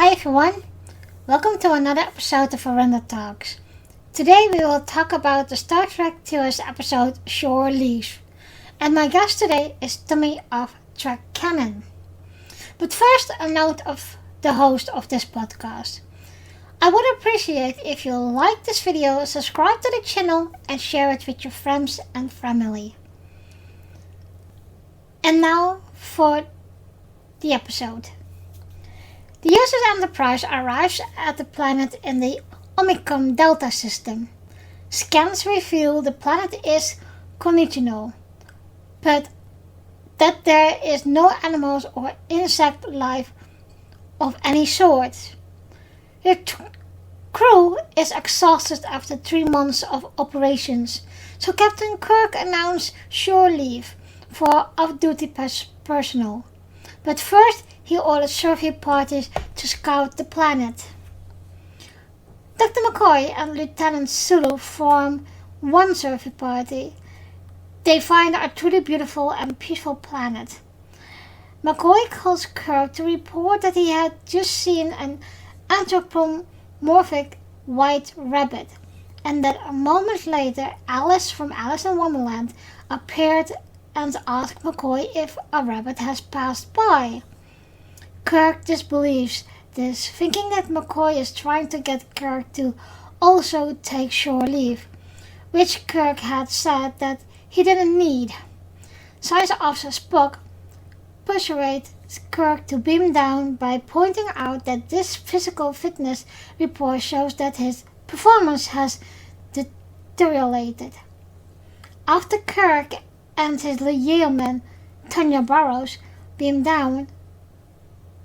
Hi everyone, welcome to another episode of Veranda Talks. Today we will talk about the Star Trek TOS episode Shore Leave. And my guest today is Tommy of Trek Canon. But first, a note of the host of this podcast. I would appreciate if you like this video, subscribe to the channel and share it with your friends and family. And now for the episode. The USS Enterprise arrives at the planet in the Omicron Delta system. Scans reveal the planet is congenital, but that there is no animals or insect life of any sort. The crew is exhausted after 3 months of operations, so Captain Kirk announced shore leave for off-duty personnel. But first, he ordered survey parties to scout the planet. Dr. McCoy and Lieutenant Sulu form one survey party. They find a truly beautiful and peaceful planet. McCoy calls Kirk to report that he had just seen an anthropomorphic white rabbit, and that a moment later Alice from Alice in Wonderland appeared and asked McCoy if a rabbit has passed by. Kirk disbelieves this, thinking that McCoy is trying to get Kirk to also take shore leave, which Kirk had said that he didn't need. Science Officer Spock persuades Kirk to beam down by pointing out that this physical fitness report shows that his performance has deteriorated. After Kirk and his yeoman, Tanya Burrows, beam down,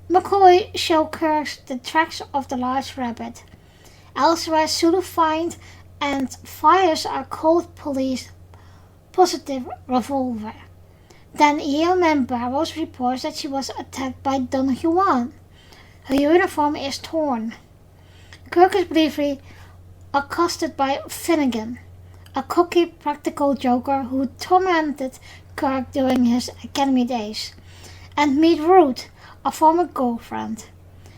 McCoy shows Kirk the tracks of the large rabbit. Elsewhere, Sulu finds and fires a cold police positive revolver. Then yeoman Burrows reports that she was attacked by Don Juan. Her uniform is torn. Kirk is briefly accosted by Finnegan, a cocky practical joker who tormented Kirk during his academy days, and meet Ruth, a former girlfriend.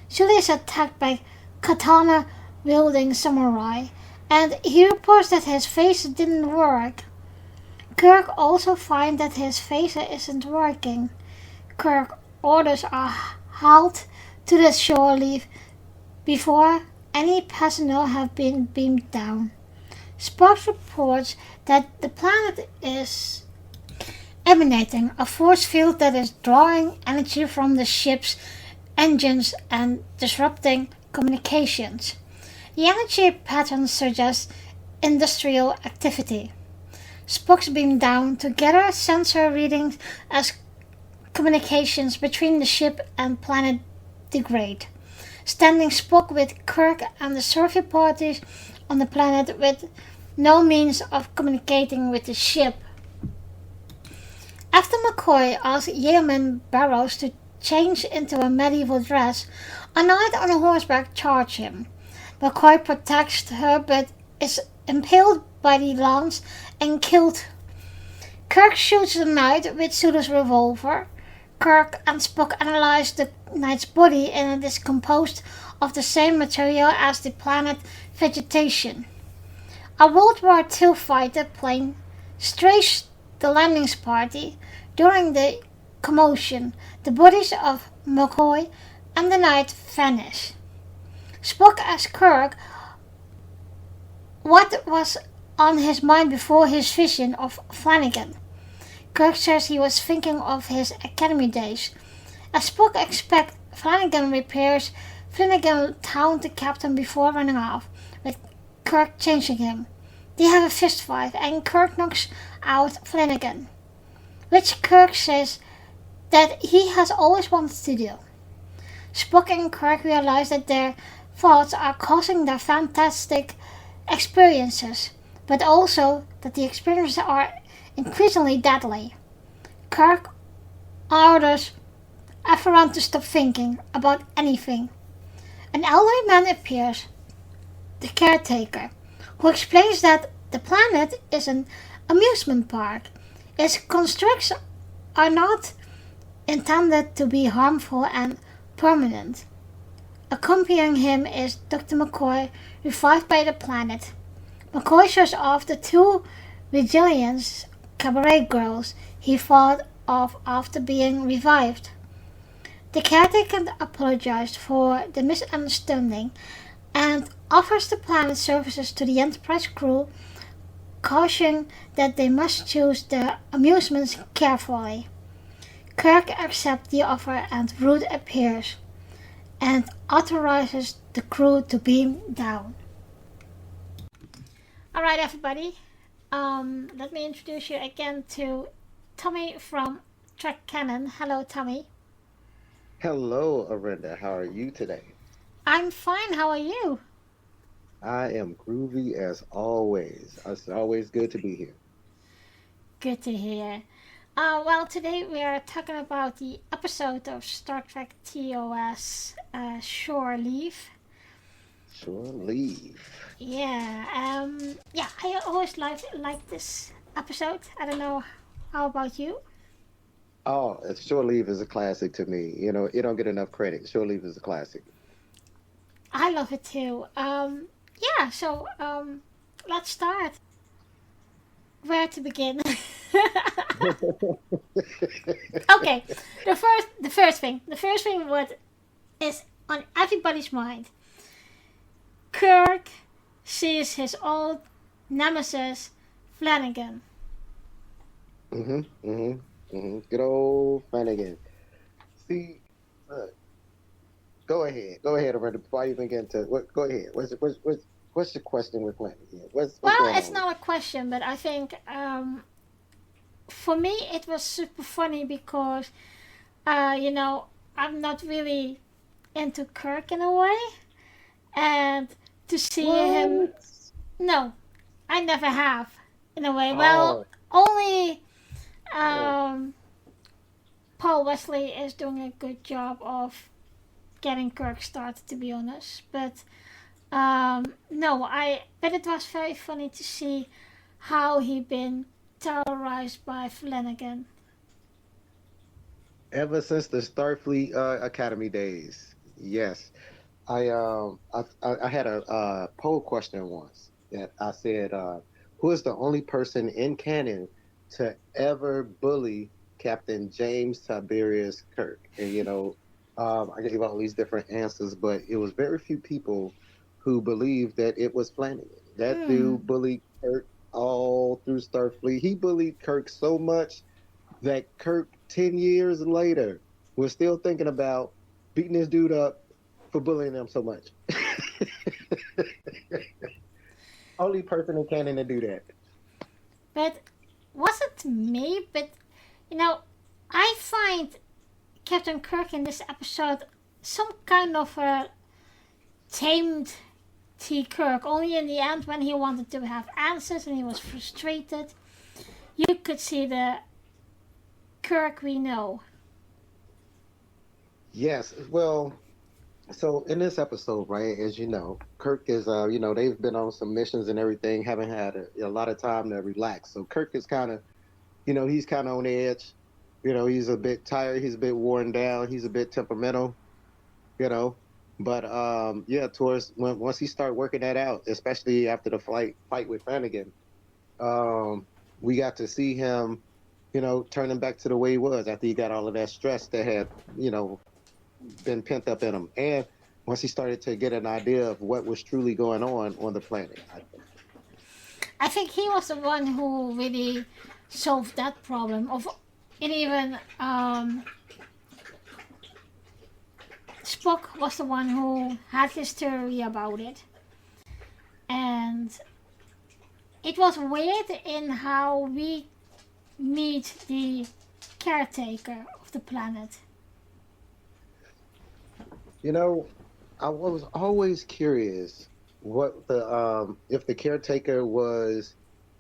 Sulu is attacked by katana-wielding samurai, and he reports that his phaser didn't work. Kirk also finds that his phaser isn't working. Kirk orders a halt to the shore leave before any personnel have been beamed down. Spock reports that the planet is emanating a force field that is drawing energy from the ship's engines and disrupting communications. The energy pattern suggests industrial activity. Spock's beam down to gather sensor readings as communications between the ship and planet degrade, standing Spock with Kirk and the survey parties on the planet with no means of communicating with the ship. After McCoy asks Yeoman Burrows to change into a medieval dress, a knight on horseback charges him. McCoy protects her but is impaled by the lance and killed. Kirk shoots the knight with Sulu's revolver. Kirk and Spock analyze the knight's body, and it is composed of the same material as the planet vegetation. A World War II fighter plane strays the landing party. During the commotion, the bodies of McCoy and the knight vanish. Spock asks Kirk what was on his mind before his vision of Finnegan. Kirk says he was thinking of his academy days. As Spock expects, Finnegan repairs Finnegan taunt the captain before running off, with Kirk changing him. They have a fist fight and Kirk knocks out Finnegan, which Kirk says that he has always wanted to do. Spock and Kirk realize that their thoughts are causing their fantastic experiences, but also that the experiences are increasingly deadly. Kirk orders everyone to stop thinking about anything. An elderly man appears, the caretaker, who explains that the planet is an amusement park. Its constructs are not intended to be harmful and permanent. Accompanying him is Dr. McCoy, revived by the planet. McCoy shows off the two Vigilians cabaret girls he fought off after being revived. The caretaker apologized for the misunderstanding and offers the planet services to the Enterprise crew, cautioning that they must choose their amusements carefully. Kirk accepts the offer and Root appears and authorizes the crew to beam down. Alright everybody, let me introduce you again to Tommy from Trek Canon. Hello Tommy. Hello, Arinda. How are you today? I'm fine, how are you? I am groovy as always. It's always good to be here. Good to hear. Well, today we are talking about the episode of Star Trek TOS, Shore Leave. Shore Leave. Yeah, I always like this episode. I don't know, how about you? Oh, Shore Leave is a classic to me. You know, it don't get enough credit. Shore Leave is a classic. I love it too. So let's start. Where to begin? Okay, the first thing what is on everybody's mind. Kirk sees his old nemesis Finnegan. Good old Finnegan. See, go ahead, Arinda. Before I even get into what, go ahead. What's your question with Finnegan? What's going It's on? not a question, but I think for me it was super funny because I'm not really into Kirk in a way, and to see him. What? No, I never have in a way. Well, Oh, only oh. Paul Wesley is doing a good job of getting Kirk started, to be honest. But but it was very funny to see how he been terrorized by Flanagan. Ever since the Starfleet Academy days, yes. I had a poll question once that I said, who is the only person in canon to ever bully Captain James Tiberius Kirk? And I gave all these different answers, but it was very few people who believed that it was Flanagan. That Hmm. dude bullied Kirk all through Starfleet. He bullied Kirk so much that Kirk 10 years later was still thinking about beating this dude up for bullying them so much. Only person in canon to do that. But wasn't me? But you know, I find Captain Kirk in this episode some kind of a tamed T. Kirk. Only in the end, when he wanted to have answers and he was frustrated, you could see the Kirk we know. Yes, well, so in this episode, right, as you know, Kirk is, they've been on some missions and everything, haven't had a lot of time to relax. So Kirk is kind of, he's kind of on edge. He's a bit tired. He's a bit worn down. He's a bit temperamental, you know. But towards once he started working that out, especially after the fight with Finnegan, we got to see him, turning back to the way he was after he got all of that stress that had, been pent up in him. And once he started to get an idea of what was truly going on the planet. I think he was the one who really solved that problem. And even Spock was the one who had his theory about it. And it was weird in how we meet the caretaker of the planet. I was always curious what the if the caretaker was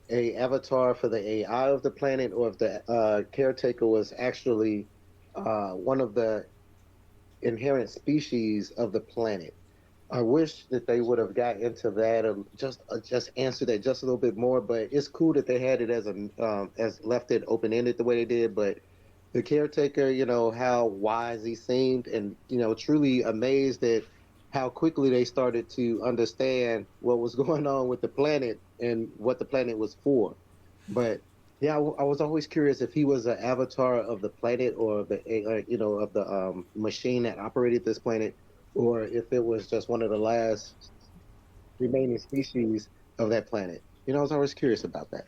a avatar for the AI of the planet, or if the caretaker was actually one of the inherent species of the planet. I wish that they would have got into that, or just answered that just a little bit more. But it's cool that they had it as left it open ended the way they did. But the caretaker, how wise he seemed, and truly amazed that how quickly they started to understand what was going on with the planet and what the planet was for. But yeah, I was always curious if he was an avatar of the planet or of the of the machine that operated this planet, or if it was just one of the last remaining species of that planet. I was always curious about that.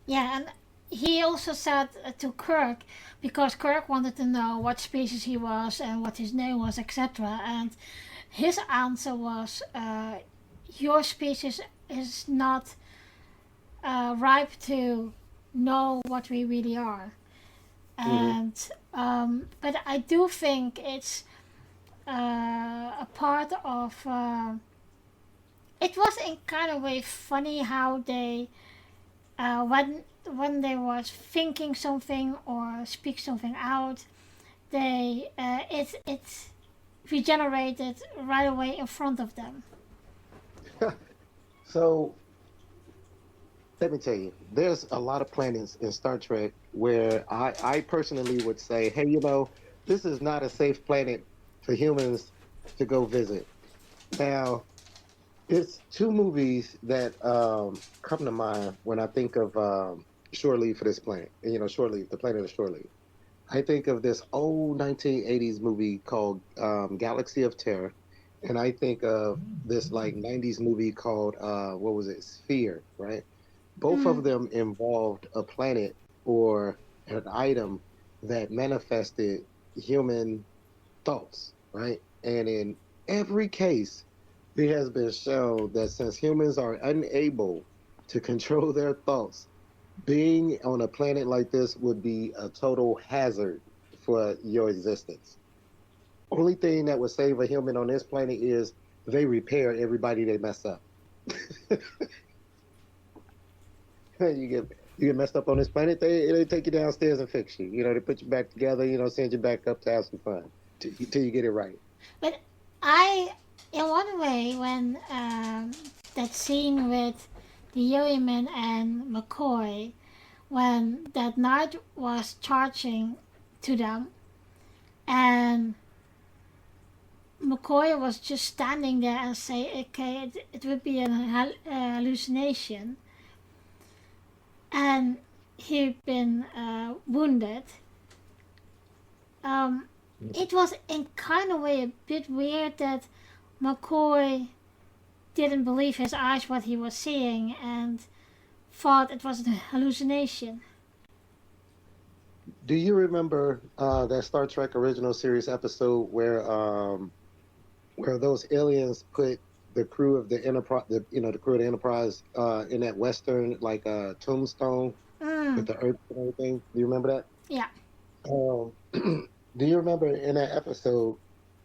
Yeah, and he also said to Kirk, because Kirk wanted to know what species he was and what his name was, etc. And his answer was, your species is not ripe to know what we really are. And but I do think it's a part of. It was in kind of way funny how they when they was thinking something or speak something out, they it regenerated right away in front of them. So let me tell you, there's a lot of planets in Star Trek where I personally would say, hey, this is not a safe planet for humans to go visit. Now, it's two movies that come to mind when I think of shore leave for this planet. Shore leave, the planet of shore leave. I think of this old 1980s movie called Galaxy of Terror, and I think of this like 90s movie called what was it, Sphere, right? Both of them involved a planet or an item that manifested human thoughts, right? And in every case, it has been shown that since humans are unable to control their thoughts, being on a planet like this would be a total hazard for your existence. Only thing that would save a human on this planet is they repair everybody they mess up. You get messed up on this planet, they take you downstairs and fix you. They put you back together, send you back up to have some fun till you get it right. But in one way, when that scene with the Yeoman and McCoy, when that knight was charging to them, and McCoy was just standing there and say, okay, it would be an hallucination, and he'd been wounded. It was in kind of way a bit weird that McCoy didn't believe his eyes what he was seeing and thought it was a hallucination. Do you remember that Star Trek original series episode where those aliens put the crew of the Enterprise, the crew of the Enterprise in that Western tombstone with the earth and everything? Do you remember that? Yeah. Do you remember in that episode,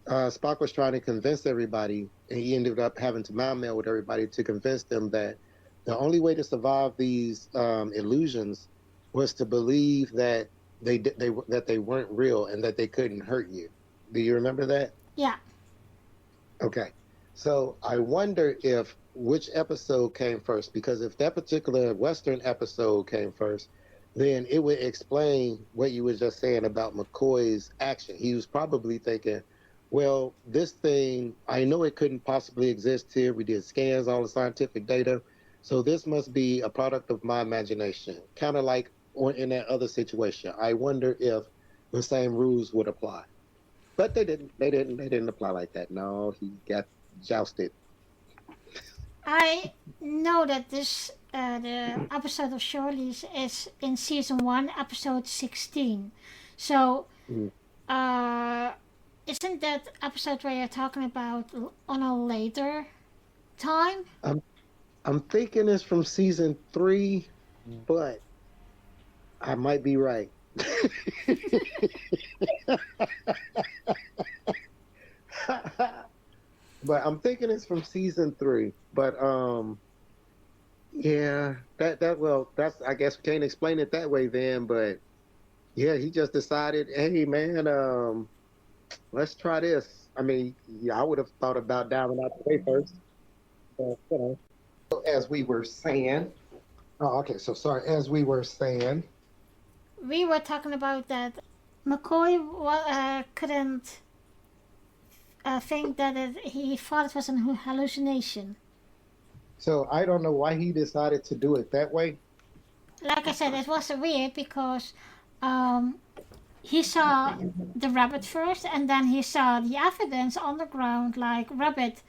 Spock was trying to convince everybody, and he ended up having to mind meld with everybody to convince them that the only way to survive these illusions was to believe that they weren't real and that they couldn't hurt you. Do you remember that? Yeah. Okay. So I wonder which episode came first, because if that particular Western episode came first, then it would explain what you were just saying about McCoy's action. He was probably thinking, well, this thing, I know it couldn't possibly exist here. We did scans, all the scientific data. So this must be a product of my imagination, kind of like in that other situation. I wonder if the same rules would apply. But they didn't. They didn't apply like that. No, he got jousted. I know that this the episode of Shirley's is in season 1, episode 16. So, isn't that episode where you're talking about on a later time? I'm thinking it's from season 3, but I might be right. But I'm thinking it's from season 3. But yeah, that's, I guess we can't explain it that way then. But yeah, he just decided, hey man, let's try this. I mean, yeah, I would have thought about diving out the way first. But, as we were saying, as we were saying, we were talking about that McCoy couldn't think that he thought it was an hallucination. So I don't know why he decided to do it that way. Like I said, it was weird because he saw the rabbit first, and then he saw the evidence on the ground, like rabbit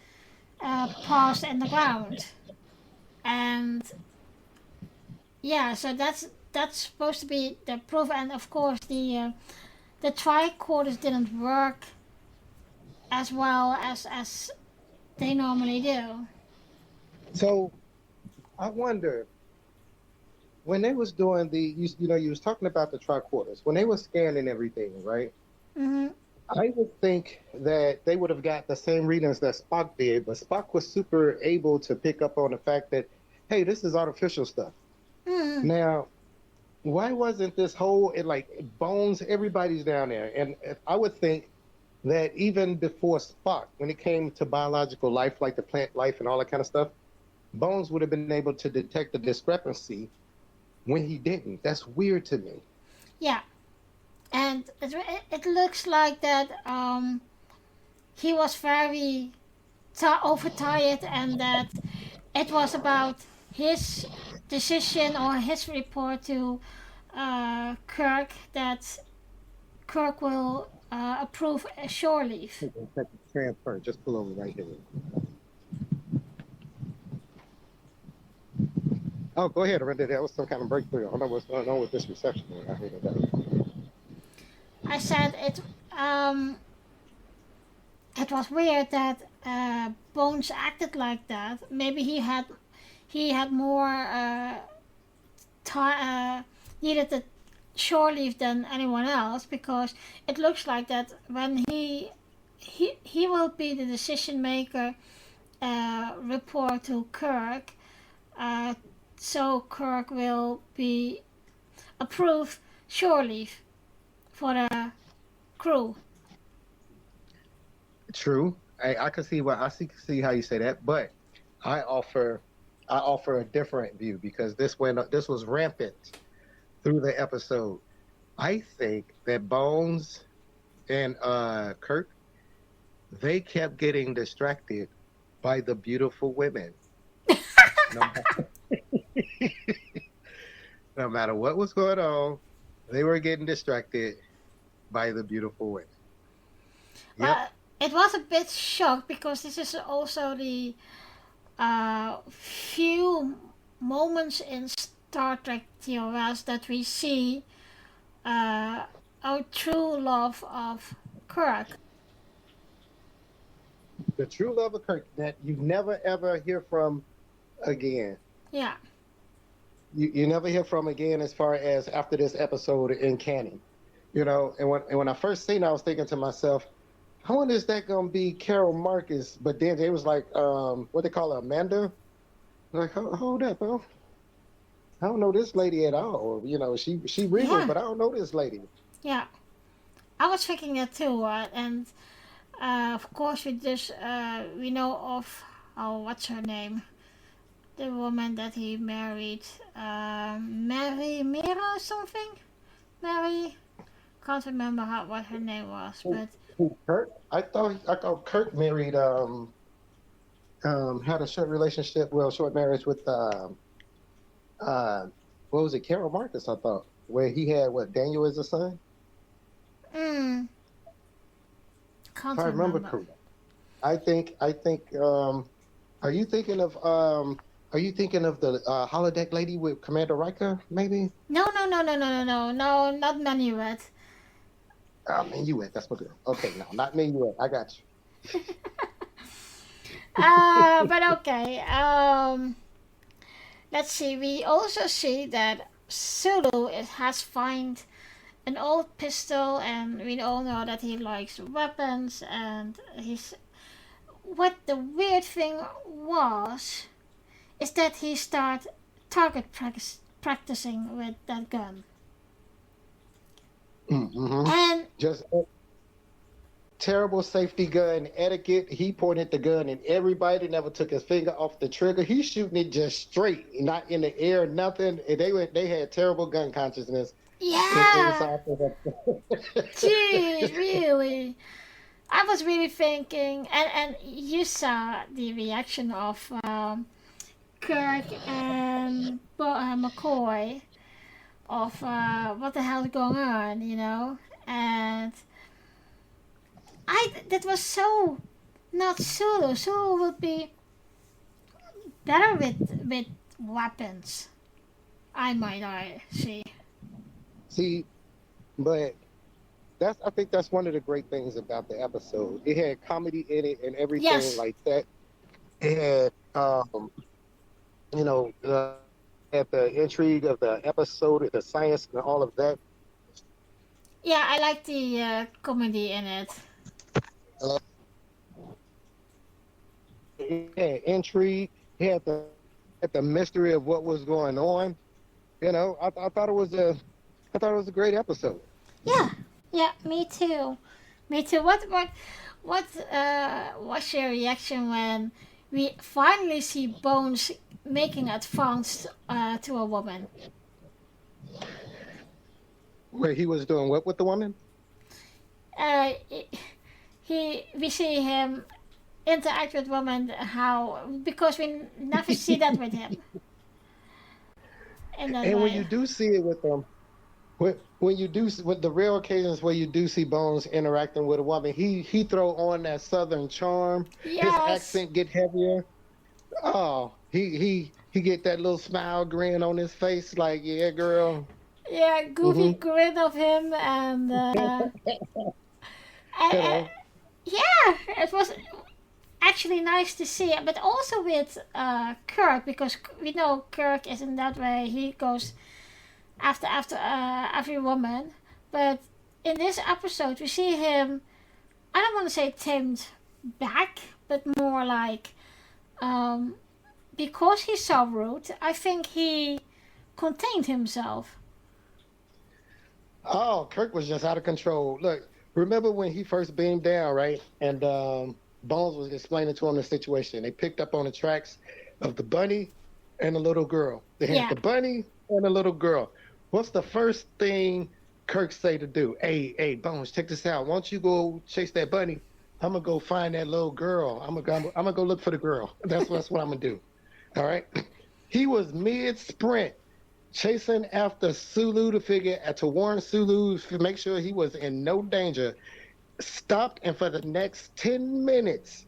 paws in the ground, and yeah, so that's supposed to be the proof. And of course, the tricorders didn't work as well as they normally do. So I wonder, when they was doing you was talking about the tricorders, when they were scanning everything, right? Mm-hmm. I would think that they would have got the same readings that Spock did, but Spock was super able to pick up on the fact that, hey, this is artificial stuff. Mm-hmm. Now, why wasn't this whole, Bones, everybody's down there. And I would think that even before Spock, when it came to biological life, like the plant life and all that kind of stuff, Bones would have been able to detect the discrepancy when he didn't. That's weird to me. Yeah, and it looks like that he was very overtired, and that it was about his decision or his report to Kirk that Kirk will approve a shore leave. Transfer. Just pull over right here. Oh, go ahead, Arenda. That was some kind of breakthrough. I don't know what's going on with this reception. I heard that. I said it was weird that Bones acted like that. Maybe he had more needed the shore leave than anyone else, because it looks like that when he will be the decision maker, report to Kirk, so Kirk will be approved shore leave for the crew. True. I can see how you say that, but I offer a different view, because this was rampant through the episode. I think that Bones and Kirk, they kept getting distracted by the beautiful women. No matter what was going on, they were getting distracted by the beautiful women. Yep. It was a bit shocked, because this is also the few moments in Star Trek TOS that we see our true love of Kirk. The true love of Kirk that you never ever hear from again. Yeah. You never hear from again as far as after this episode in canon. And when I first seen it, I was thinking to myself, I wonder is that gonna be Carol Marcus? But then it was like what they call her, Amanda. Like, hold up, bro. I don't know this lady at all. She regal, Yeah. but I don't know this lady. Yeah. I was thinking that too, and of course we know of what's her name? The woman that he married, Mary Mira or something? Mary, can't remember what her name was, but Kirk? I thought Kirk married had a short marriage with what was it, Carol Marcus, I thought, where he had Daniel as a son. Can't If I remember correctly. I think are you thinking of the holodeck lady with Commander Riker, maybe? No, not Manuet. Minuet, that's what it is. Okay, no, not Minuet. I got you. But okay. Let's see. We also see that Sulu has found an old pistol, and we all know that he likes weapons. And what the weird thing is that he started target practicing with that gun. Mm-hmm. And just terrible safety gun etiquette. He pointed the gun and everybody, never took his finger off the trigger. He's shooting it just straight, not in the air, nothing. And they had terrible gun consciousness. yeah, jeez, really. I was really thinking, and you saw the reaction of Kirk and McCoy of what the hell is going on, and that was so not Sulu. Sulu would be better with weapons. I see. See, but I think that's one of the great things about the episode. It had comedy in it and everything like that. It had, at the intrigue of the episode, the science and all of that. Yeah, I like the comedy in it. It had intrigue. It had the mystery of what was going on. I thought it was a great episode. Yeah, me too. What was your reaction when we finally see Bones making advance to a woman? Where he was doing what with the woman? We see him interact with women because we never see that with him. When you do see it with them, when you do with the rare occasions where you do see Bones interacting with a woman, he throw on that southern charm. Yes. His accent get heavier. Oh, he get that little smile grin on his face, like, yeah, girl. Yeah, goofy grin of him, and yeah, it was actually nice to see it, but also with Kirk, because we know Kirk is in that way. He goes after every woman, but in this episode we see him, I don't want to say tamed back, but more like because he's so rude, I think he contained himself. Oh, Kirk was just out of control. Look, remember when he first beamed down, right? And Bones was explaining to him the situation. They picked up on the tracks of the bunny and the little girl. They had the bunny and the little girl. What's the first thing Kirk say to do? Hey, Bones, check this out. Why don't you go chase that bunny? I'm gonna go find that little girl. I'm gonna go look for the girl. That's what I'm gonna do. All right. He was mid-sprint, chasing after Sulu to warn Sulu to make sure he was in no danger. Stopped, and for the next 10 minutes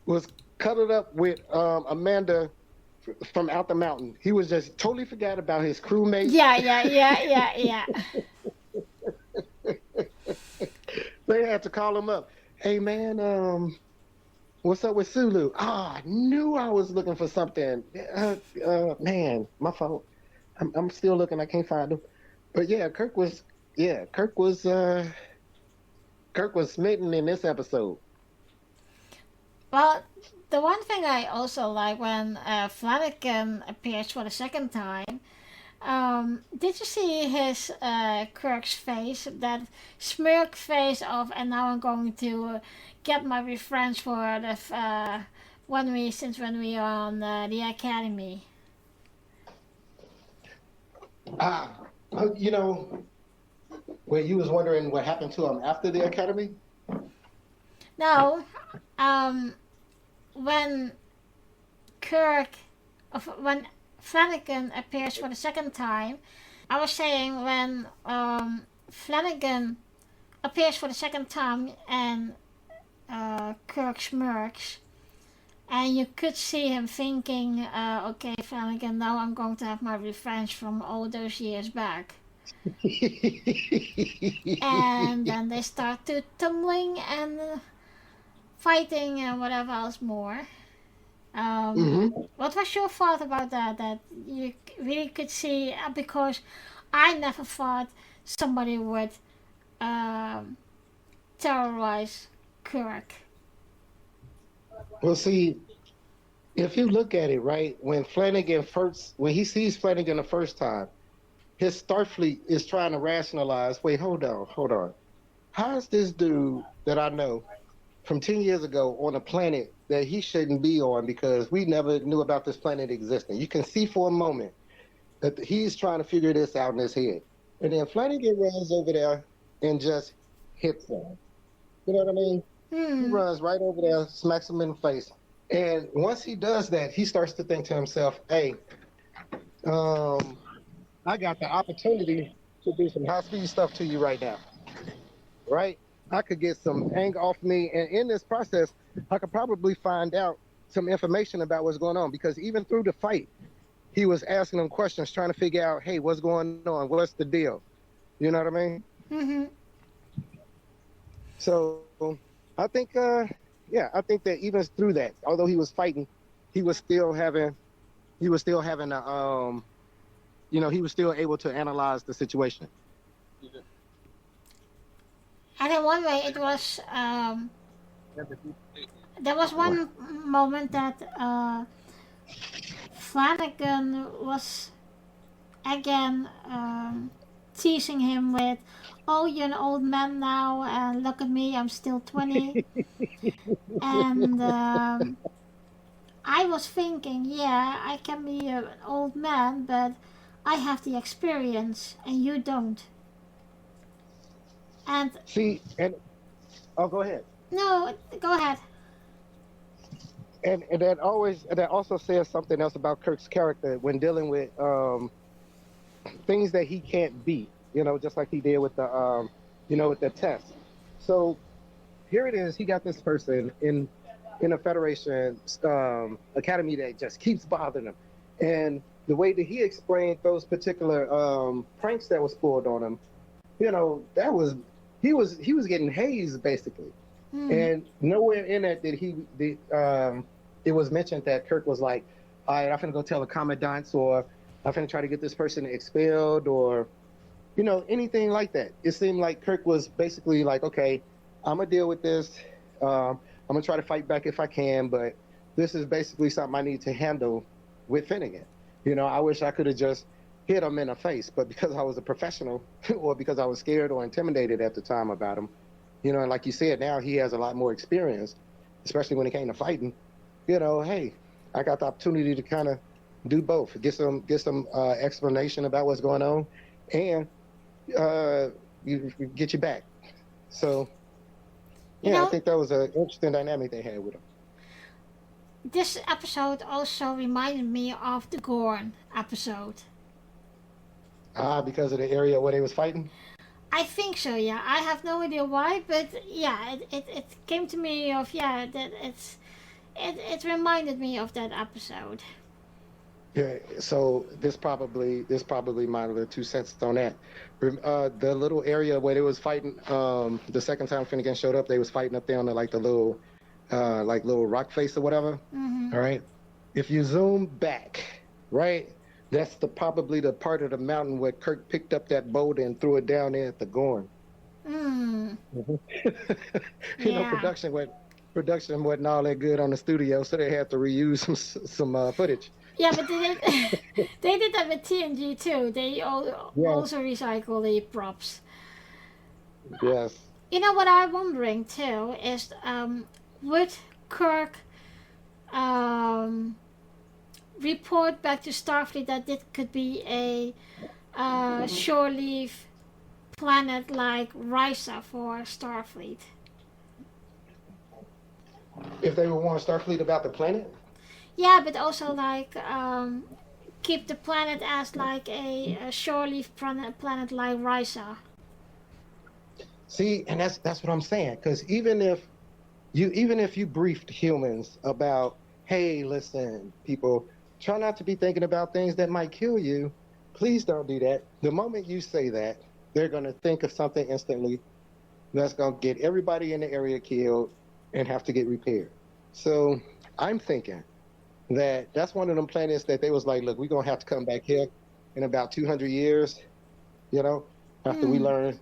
was cuddled up with Amanda from out the mountain. He was just totally forgot about his crewmate. Yeah. They had to call him up. Hey man, what's up with Sulu? I knew I was looking for something. Man, my fault. I'm still looking. I can't find him. But yeah, Kirk was smitten in this episode. Well, the one thing I also like when Flanagan appears for the second time, did you see his Kirk's face, that smirk face of, and now I'm going to get my revenge for the when we are on the academy. Where you was wondering what happened to him after the academy? No, when Flanagan appears for the second time, I was saying when Flanagan appears for the second time and Kirk smirks, and you could see him thinking, okay, Flanagan, now I'm going to have my revenge from all those years back. And then they start to tumbling and fighting and whatever else more. What was your thought about that you really could see, because I never thought somebody would terrorize Kirk. Well, see, if you look at it, right, when he sees Flanagan the first time, his Starfleet is trying to rationalize, wait, hold on. How is this dude that I know from 10 years ago on a planet that he shouldn't be on, because we never knew about this planet existing? You can see for a moment that he's trying to figure this out in his head. And then Flanagan runs over there and just hits him. You know what I mean? He runs right over there, smacks him in the face. And once he does that, he starts to think to himself, hey, I got the opportunity to do some high-speed stuff to you right now, right? I could get some anger off me, and in this process, I could probably find out some information about what's going on, because even through the fight, he was asking them questions, trying to figure out, hey, what's going on? What's the deal? You know what I mean? Mm-hmm. So I think, I think that even through that, although he was fighting, he was still having, he was still able to analyze the situation. And in one way, it was there was one moment that Flanagan was again teasing him with, "Oh, you're an old man now, and look at me, I'm still 20." And I was thinking, yeah, I can be an old man, but I have the experience, and you don't. And See, and go ahead. no, go ahead. And that also says something else about Kirk's character when dealing with things that he can't beat. You know, just like he did with the with the test. So here it is. He got this person in a Federation academy that just keeps bothering him, and the way that he explained those particular pranks that was pulled on him, that was he was getting hazed basically. And nowhere in it did it was mentioned that Kirk was like, all right, I'm going to go tell the commandants, or I'm going to try to get this person expelled, or, anything like that. It seemed like Kirk was basically like, okay, I'm going to deal with this. I'm going to try to fight back if I can, but this is basically something I need to handle with Finnegan. I wish I could have just hit him in the face, but because I was a professional or because I was scared or intimidated at the time about him, and like you said, now he has a lot more experience, especially when it came to fighting. Hey, I got the opportunity to kind of do both, get some explanation about what's going on, and get you back. So, I think that was an interesting dynamic they had with him. This episode also reminded me of the Gorn episode. Because of the area where they was fighting? I think so, yeah. I have no idea why, but yeah, it came to me of, that it reminded me of that episode. Yeah, so this probably my little 2 cents on that. The little area where they was fighting, the second time Finnegan showed up, they was fighting up there on the little rock face or whatever. Mm-hmm. All right. If you zoom back, right, that's probably the part of the mountain where Kirk picked up that boulder and threw it down there at the Gorn. Production wasn't all that good on the studio, so they had to reuse some footage. Yeah, but they did that with TNG too. They also recycle the props. Yes. What I'm wondering too is, would Kirk report back to Starfleet that it could be a shore-leave planet like Risa for Starfleet? If they would warn Starfleet about the planet? Yeah, but also keep the planet as a shore-leave planet like Risa. See, and that's what I'm saying. Because even if you briefed humans about, hey, listen, people, try not to be thinking about things that might kill you. Please don't do that. The moment you say that, they're going to think of something instantly that's going to get everybody in the area killed and have to get repaired. So I'm thinking that's one of them planets that they was like, look, we're going to have to come back here in about 200 years, after we learn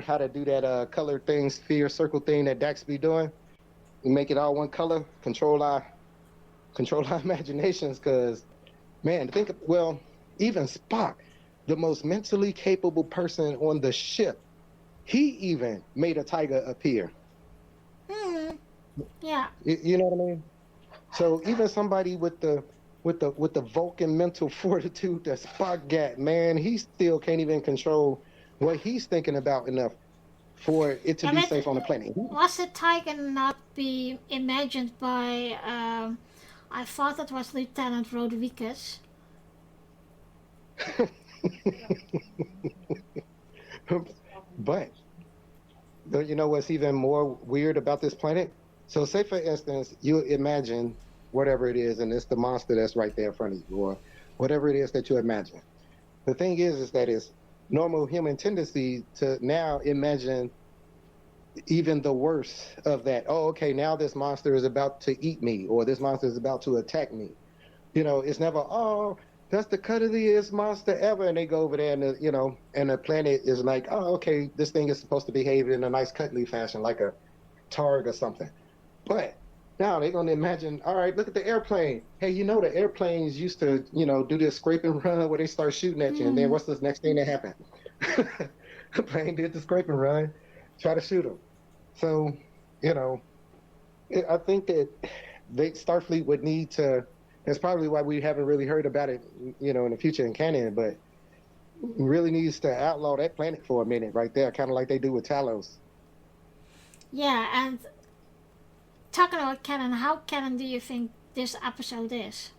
how to do that color thing, sphere, circle thing that Dax be doing. We make it all one color, control our imaginations, because, man, even Spock, the most mentally capable person on the ship, he even made a tiger appear. Yeah. You know what I mean? So even somebody with the Vulcan mental fortitude that Spock got, man, he still can't even control what he's thinking about enough for it to Yeah, be but safe on the planet. was the tiger not be imagined by, I thought it was Lieutenant Rodriguez. But don't you know what's even more weird about this planet? So say for instance, you imagine whatever it is, and it's the monster that's right there in front of you, or whatever it is that you imagine. The thing is that it's normal human tendency to now imagine even the worst of that. Oh, okay, now this monster is about to eat me, or this monster is about to attack me. It's never, oh, that's the cuddliest monster ever. And they go over there and, and the planet is like, oh, okay, this thing is supposed to behave in a nice cuddly fashion, like a targ or something. But now they're going to imagine, all right, look at the airplane. Hey, the airplanes used to, do this scrape and run where they start shooting at you. And then what's the next thing that happened? The plane did the scrape and run, try to shoot them. So, I think that Starfleet would need to. That's probably why we haven't really heard about it, in the future in canon. But really needs to outlaw that planet for a minute, right there, kind of like they do with Talos. Yeah, and talking about canon, how canon do you think this episode is?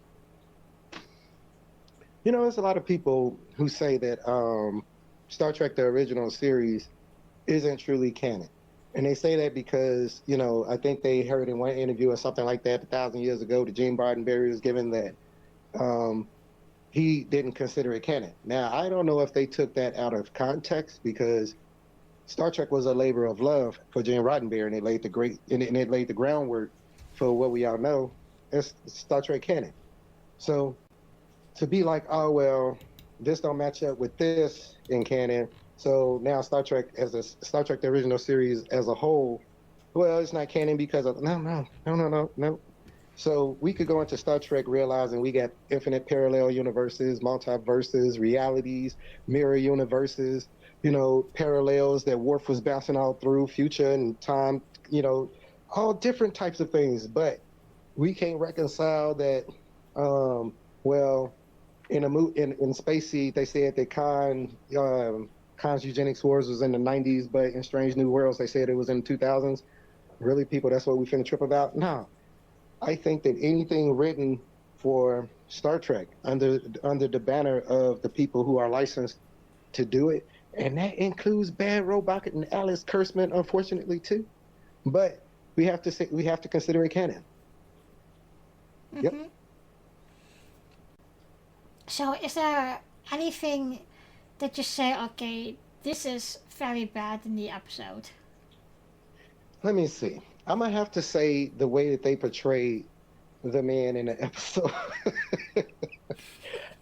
There's a lot of people who say that Star Trek: The Original Series isn't truly canon. And they say that because, I think they heard in one interview or something like that 1,000 years ago that Gene Roddenberry was given that he didn't consider it canon. Now, I don't know if they took that out of context because Star Trek was a labor of love for Gene Roddenberry, and it laid the groundwork for what we all know as Star Trek canon. So to be like, oh, well, this don't match up with this in canon, so now Star Trek the original series as a whole, well, it's not canon because of no. So we could go into Star Trek realizing we got infinite parallel universes, multiverses, realities, mirror universes, parallels that Worf was bouncing all through, future and time, all different types of things. But we can't reconcile that. In Space Seed, they said that Khan's eugenics wars was in the 90s, but in Strange New Worlds, they said it was in the 2000s. Really, people, that's what we finna trip about? No. I think that anything written for Star Trek under the banner of the people who are licensed to do it, and that includes Bad Robot and Alice Kurtzman, unfortunately, too. But we have to consider it canon. Mm-hmm. Yep. So is there anything that you say, okay, this is very bad in the episode? Let me see. I'm going to have to say the way that they portrayed the man in the episode.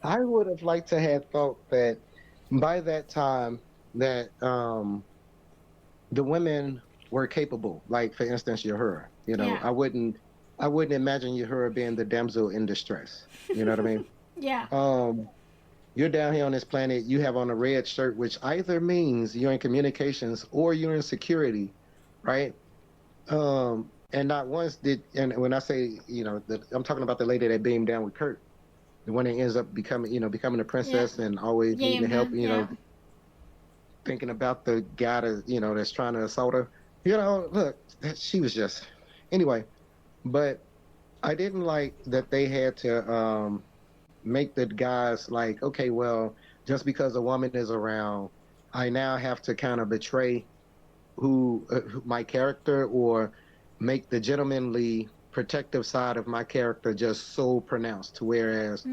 I would have liked to have thought that by that time that the women were capable. Like, for instance, Uhura. Yeah. I wouldn't imagine Uhura being the damsel in distress. You know what I mean? Yeah. You're down here on this planet, you have on a red shirt, which either means you're in communications or you're in security, right? And not once and when I say, I'm talking about the lady that beamed down with Kirk, the one that ends up becoming a princess and always needing help, thinking about the guy that's trying to assault her. Look, she was just, anyway, but I didn't like that they had to, make the guys like, okay, well, just because a woman is around, I now have to kind of betray who my character or make the gentlemanly protective side of my character just so pronounced, whereas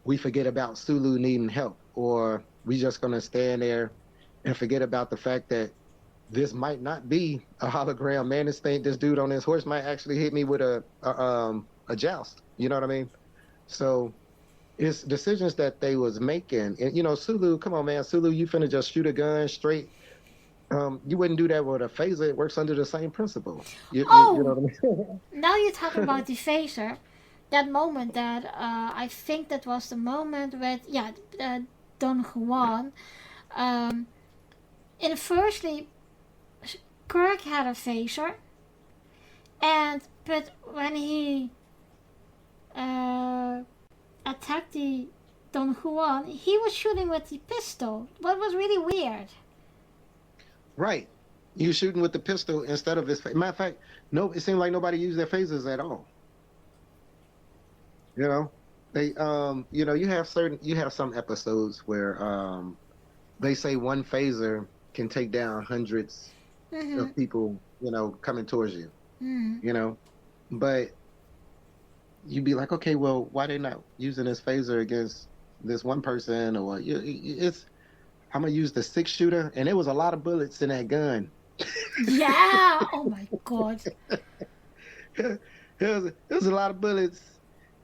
we forget about Sulu needing help, or we just gonna stand there and forget about the fact that this might not be a hologram. Man, this dude on this horse might actually hit me with a joust. You know what I mean? So it's decisions that they was making. And, Sulu, come on, man. Sulu, you finna just shoot a gun straight. You wouldn't do that with a phaser. It works under the same principle. You know what I mean? Now you're talking about the phaser. That moment that, I think that was the moment with, Don Juan. Firstly, Kirk had a phaser. But when he attacked the Don Juan, he was shooting with the pistol. What was really weird. Right. You shooting with the pistol instead of his. Matter of fact, no. It seemed like nobody used their phasers at all. You know, you have some episodes where they say one phaser can take down hundreds Mm-hmm. of people. Coming towards you. Mm. You know, but you'd be like, okay, well, why they not using this phaser against this one person? Or it's I'm gonna use the 6 shooter, and there was a lot of bullets in that gun. Yeah. Oh my God. It was a lot of bullets.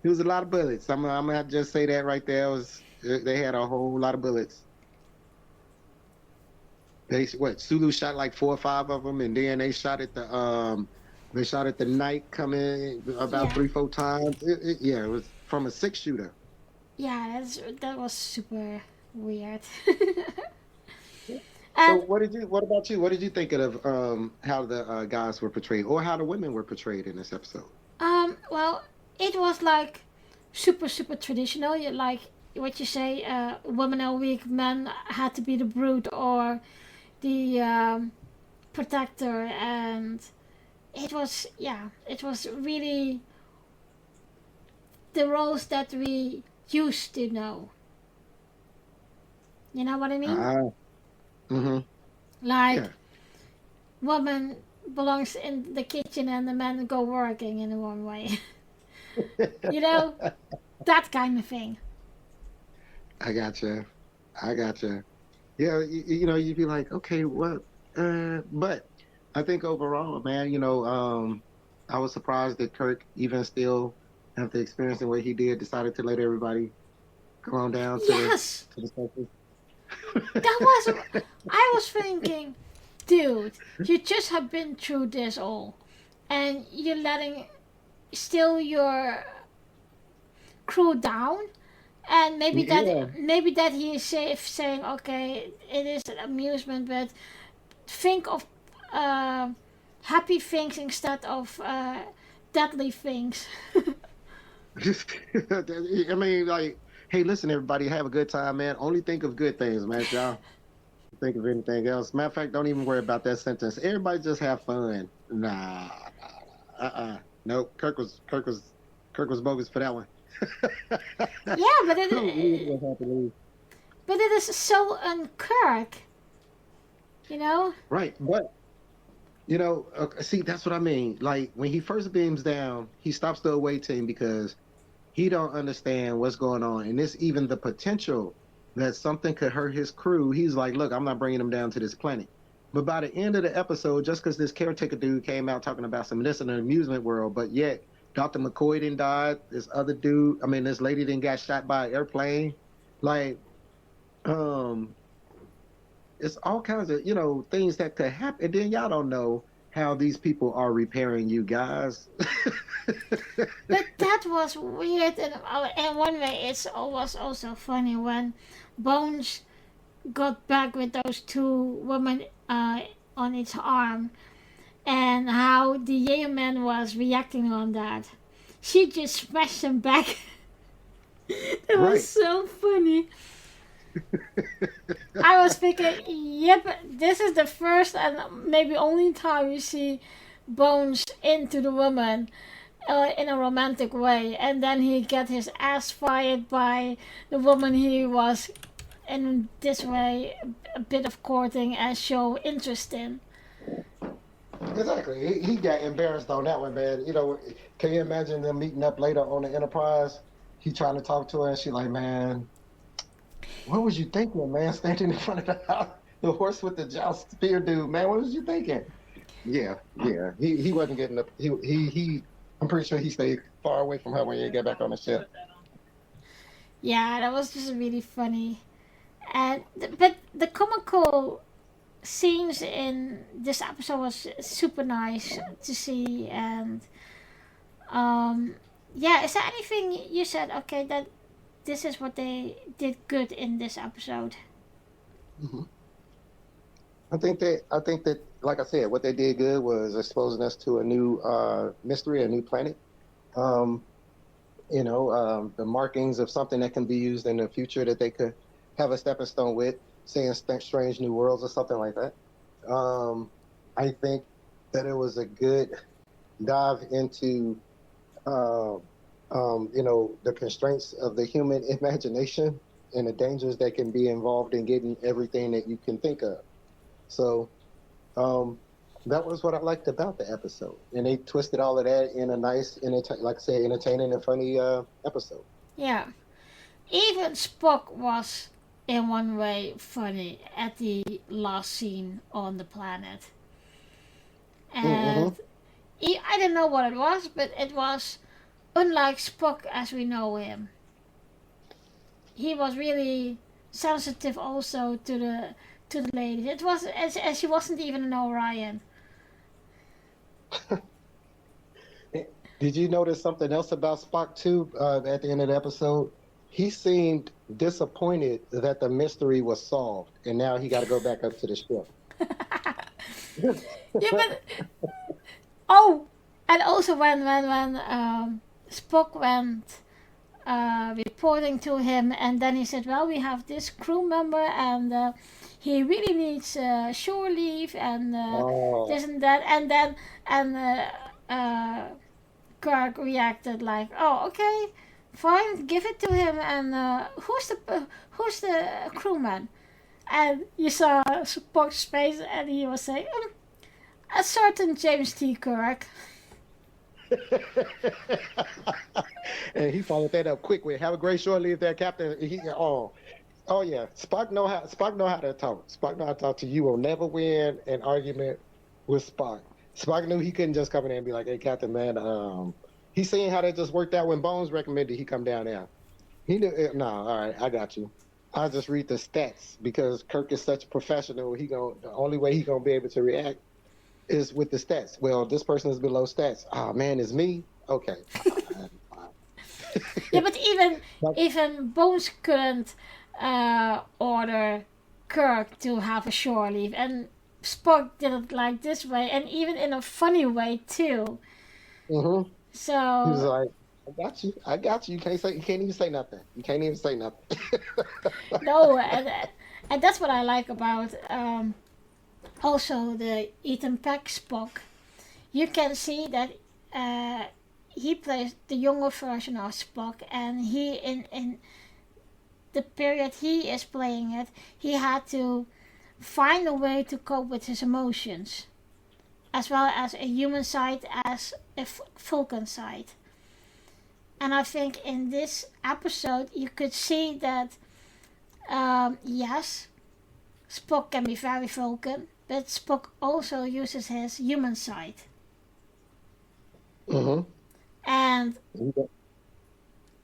It was a lot of bullets. I'm gonna have to just say that right there. They had a whole lot of bullets. Sulu shot like 4 or 5 of them, and then they shot at the night coming about Yeah. 3 or 4 times. Yeah, it was from a 6 shooter. Yeah. That was super weird. So And what about you? What did you think of how the guys were portrayed, or how the women were portrayed in this episode? well, it was like super traditional. Like what you say, women are weak, men had to be the brute or the protector, and it was really the roles that we used to know. You know what I mean? Ah, mm-hmm. Like Yeah. woman belongs in the kitchen and the men go working in one way. You know, that kind of thing. I gotcha. I gotcha. Yeah, you'd be like, okay, what? But I think overall, man, I was surprised that Kirk, even still, after experiencing what he did, decided to let everybody go on down Yes, to the surface. that was. I was thinking, dude, you just have been through this all, and you're letting still your crew down, and Yeah, maybe that he is safe saying, okay, it is an amusement, but think of uh, happy things instead of deadly things. I mean, like, hey, listen, everybody, have a good time, man. Only think of good things, man. Y'all think of anything else. Matter of fact, don't even worry about that sentence. Everybody just have fun. Nah, nope. Kirk was bogus for that one. Yeah, We was gonna have to leave. but it is so unkirk, you know. Right, but see, that's what I mean. Like when he first beams down, he stops the away team because he don't understand what's going on, and this even the potential that something could hurt his crew. He's like, look, I'm not bringing them down to this planet. But by the end of the episode, just because this caretaker dude came out talking about some this in the amusement world, but yet Dr. McCoy didn't die. This other dude, I mean, this lady didn't got shot by an airplane. Like, um, it's all kinds of things that could happen. And then y'all don't know how these people are repairing you guys. But that was weird, and in one way, it was also funny when Bones got back with those two women on its arm, and how the Yeoman was reacting on that. She just smashed him back. It was Right. so funny. I was thinking, yep, this is the first and maybe only time you see Bones into the woman in a romantic way, and then he get his ass fired by the woman he was in this way a bit of courting and show interest in. Exactly. He got embarrassed on that one, man. Can you imagine them meeting up later on the Enterprise? He trying to talk to her, and she like, man, what was you thinking, man? Standing in front of the house, the horse with the joust spear dude, man. What was you thinking? Yeah, yeah. He wasn't getting up. He. I'm pretty sure he stayed far away from her when he got back on the ship. Yeah, that was just really funny. And but the comical scenes in this episode was super nice to see, and yeah, is there anything you said, okay, that this is what they did good in this episode? hmm I think that, like I said, what they did good was exposing us to a new mystery, a new planet. Um, the markings of something that can be used in the future that they could have a stepping stone with, saying strange new worlds or something like that. I think that it was a good dive into, uh, the constraints of the human imagination and the dangers that can be involved in getting everything that you can think of. So that was what I liked about the episode, and they twisted all of that in a nice, like I said, entertaining and funny episode. Yeah. Even Spock was, in one way, funny at the last scene on the planet. And Mm-hmm. I don't know what it was, but it was unlike Spock as we know him. He was really sensitive also to the ladies. It was as he wasn't even an Orion. Did you notice something else about Spock too? At the end of the episode, he seemed disappointed that the mystery was solved, and now he got to go back up to the ship. Yeah, but oh, and also when Spock went reporting to him, and then he said, "Well, we have this crew member, and he really needs shore leave, and this and that," and then Kirk reacted like, "Oh, okay, fine, give it to him." And who's the crewman? And you saw Spock's face, and he was saying, "A certain James T. Kirk." And he followed that up quick with, "Have a great short leave there, Captain." Oh yeah, Spock know how to talk. Spock know how to talk to you. You will never win an argument with Spock. Spock knew he couldn't just come in there and be like, "Hey, Captain, man, he's seeing how that just worked out when Bones recommended he come down there." He knew, no, all right, I got you. I'll just read the stats because Kirk is such a professional. The only way he gonna be able to react is with the stats. Well, this person is below stats. Oh man, it's me. Okay. Yeah, but even Bones couldn't order Kirk to have a shore leave, and Spock did it like this way, and even in a funny way too. Mm-hmm. He was So like, "I got you. I got you. You can't even say nothing. You can't even say nothing." no, and that's what I like about also the Ethan Peck Spock. You can see that he plays the younger version of Spock, and he in the period he is playing it, he had to find a way to cope with his emotions, as well as a human side as a Vulcan side. And I think in this episode you could see that yes, Spock can be very Vulcan, but Spock also uses his human side. Mm-hmm. And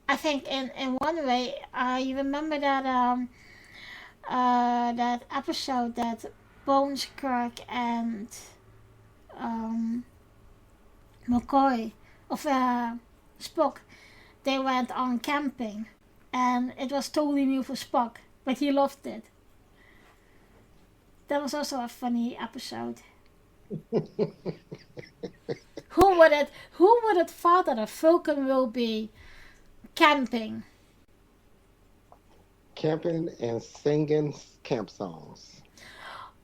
I think in one way, you remember that that episode that Bones, Kirk, and McCoy of Spock, they went on camping, and it was totally new for Spock, but he loved it. That was also a funny episode. Who would have thought that a Vulcan will be camping? Camping and singing camp songs.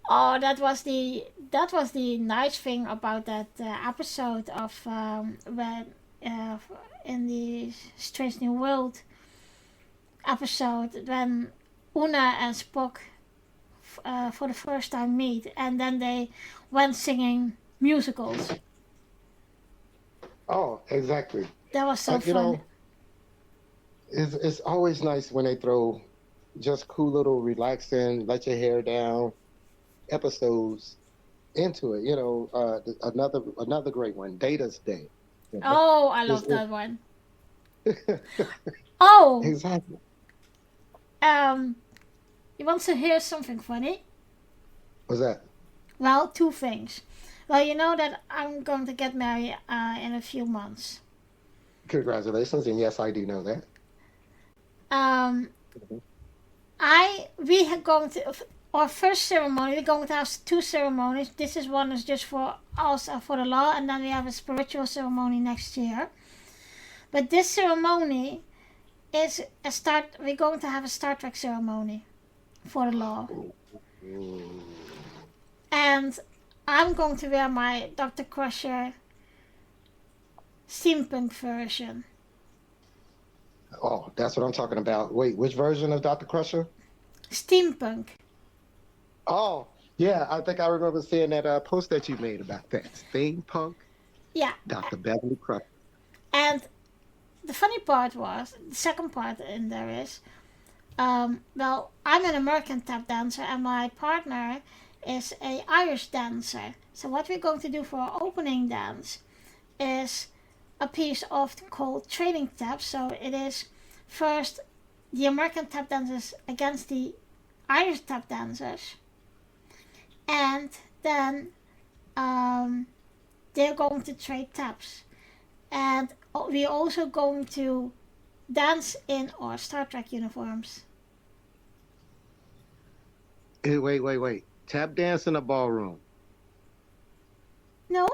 Oh, that was the nice thing about that episode of when in the Strange New World episode when Una and Spock for the first time meet, and then they went singing musicals. Oh, exactly. That was so fun. It's always nice when they throw just cool little relaxing, let your hair down episodes into it. Another great one, Data's Day. Oh, I love that one. Oh, exactly. You want to hear something funny? What's that? Well, two things. Well, you know that I'm going to get married in a few months. Congratulations, and yes, I do know that. We are going to our first ceremony. We're going to have two ceremonies. This one is just for us for the law, and then we have a spiritual ceremony next year. But this ceremony is a start. We're going to have a Star Trek ceremony for the law. And I'm going to wear my Dr. Crusher steampunk version. Oh, that's what I'm talking about. Wait, which version of Dr. Crusher? Steampunk. Oh, yeah, I think I remember seeing that post that you made about that. Steampunk Yeah. Dr. Beverly Crusher. And the funny part was, the second part in there is, well, I'm an American tap dancer and my partner is a Irish dancer. So what we're going to do for our opening dance is a piece of called training taps. So it is first the American tap dancers against the Irish tap dancers, and then they're going to trade taps, and we're also going to dance in our Star Trek uniforms. Wait. Tap dance in a ballroom. No,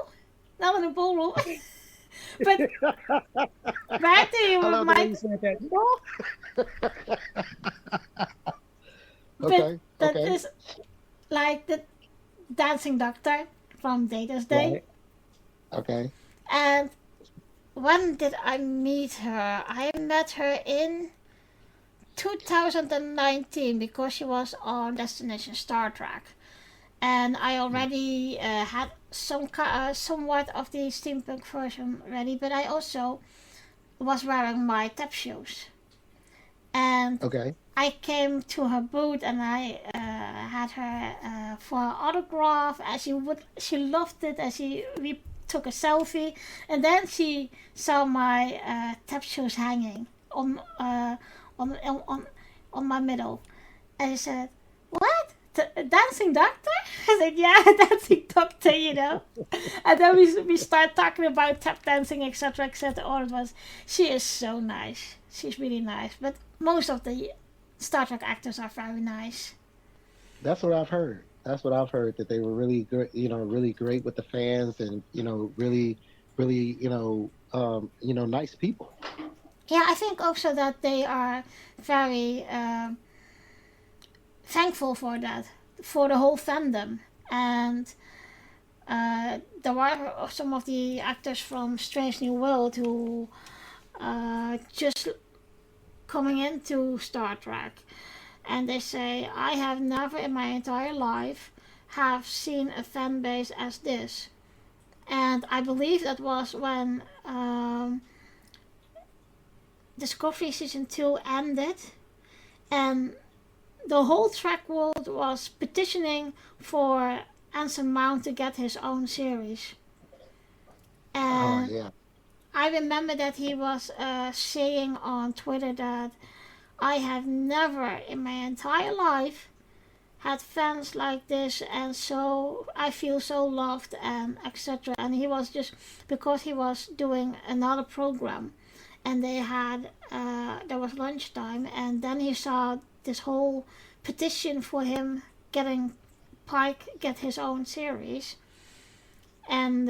not in a ballroom. But back to you I with love the way my. you said that. No. But Okay, that okay. is like the dancing doctor from Data's Day. Right. Okay. And when did I meet her? I met her in 2019 because she was on Destination Star Trek. And I already had somewhat of the steampunk version ready, but I also was wearing my tap shoes. And Okay. I came to her booth and I had her for an autograph, and she loved it, and we took a selfie, and then she saw my tap shoes hanging on on on my middle, and she said, "What? Dancing doctor?" I said, "Yeah, dancing doctor, you know." And then we start talking about tap dancing, etc., etc. All it was, she is so nice. She's really nice, but most of the Star Trek actors are very nice. That's what I've heard. That's what I've heard, that they were really good, really great with the fans, and really, nice people. Yeah, I think also that they are very thankful for that, for the whole fandom. And there were some of the actors from Strange New World who just coming into Star Trek, and they say, I have never in my entire life have seen a fan base as this. And I believe that was when Discovery Season 2 ended, and the whole Trek world was petitioning for Anson Mount to get his own series. Oh And yeah. I remember that he was saying on Twitter that I have never in my entire life had fans like this, and so I feel so loved, and etc. And he was just, because he was doing another program, and they had there was lunchtime, and then he saw this whole petition for him getting Pike get his own series, and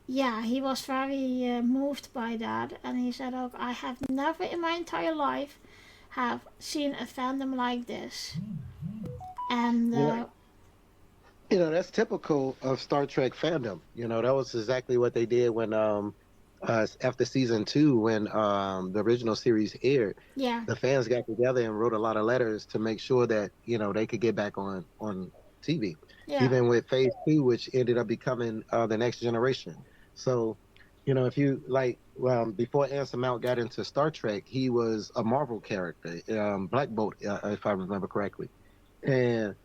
yeah, he was very moved by that, and he said, "Oh, I have never in my entire life have seen a fandom like this." And You know, that's typical of Star Trek fandom. That was exactly what they did when after season 2, when the original series aired. yeah, The fans got together and wrote a lot of letters to make sure that they could get back on TV. yeah, Even with phase 2, which ended up becoming the Next Generation. So, if you like, before Anson Mount got into Star Trek, he was a Marvel character, Black Bolt, if I remember correctly. And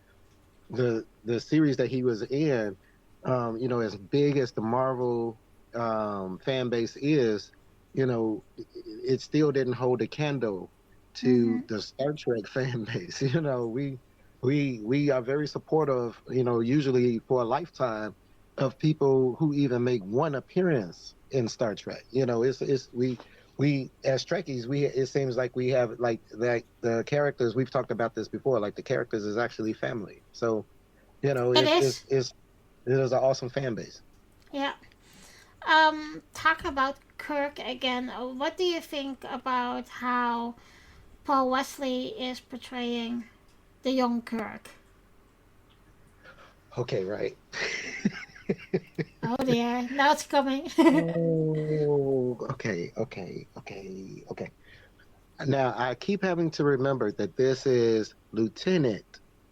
the series that he was in, as big as the Marvel fan base is, it still didn't hold a candle mm-hmm. to the Star Trek fan base. We are very supportive, usually for a lifetime, of people who even make one appearance in Star Trek. It's we as Trekkies, it seems like we have like the characters, we've talked about this before, like the characters is actually family. So, It is. it is an awesome fan base. Yeah. Talk about Kirk again. What do you think about how Paul Wesley is portraying the young Kirk? Okay, right. Oh dear, now it's coming. Oh, okay. Now I keep having to remember that this is Lieutenant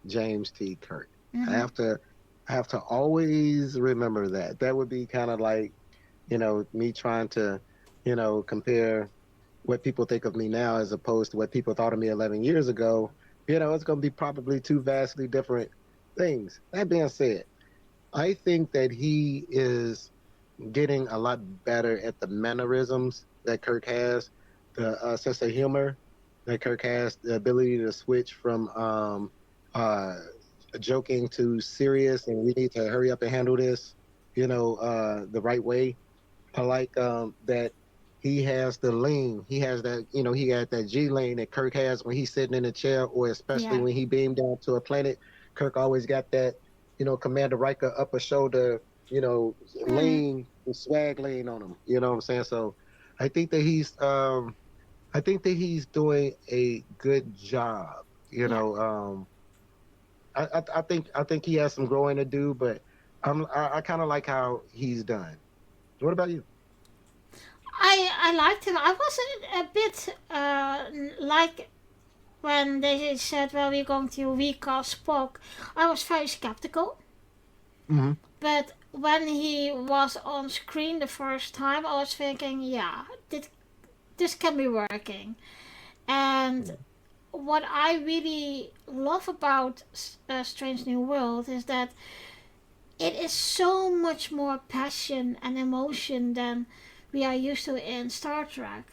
James T. Kirk. I Hmm. have to I have to always remember that. That would be kind of like, me trying to, compare what people think of me now as opposed to what people thought of me 11 years ago. It's going to be probably two vastly different things. That being said, I think that he is getting a lot better at the mannerisms that Kirk has, the sense of humor that Kirk has, the ability to switch from uh, joking to serious, and we need to hurry up and handle this, the right way. I like that he has the lean. He has that, he had that G lane that Kirk has when he's sitting in a chair, or especially Yeah. when he beamed down to a planet. Kirk always got that, Commander Riker upper shoulder, Hmm. lean, swag lane on him. You know what I'm saying? So I think that he's doing a good job. Yeah. I think he has some growing to do, but I kind of like how he's done. What about you? I liked him. I was a bit like when they said, well, we're going to recast Spock. I was very skeptical. Hmm. But when he was on screen the first time, I was thinking, yeah, this can be working. And what I really love about Strange New World is that it is so much more passion and emotion than we are used to in Star Trek.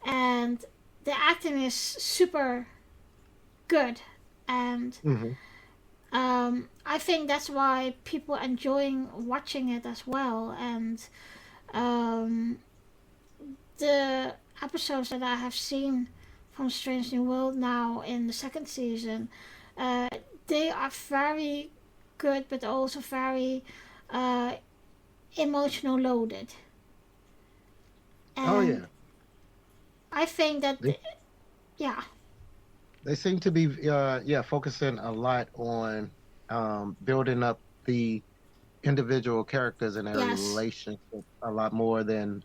And the acting is super good. And Hmm. I think that's why people enjoying watching it as well. And um, the episodes that I have seen from Strange New World now in the second season, uh, they are very good, but also very uh, emotional loaded. Oh And yeah. I think that, They yeah, they seem to be focusing a lot on building up the individual characters and their yes, relationship a lot more than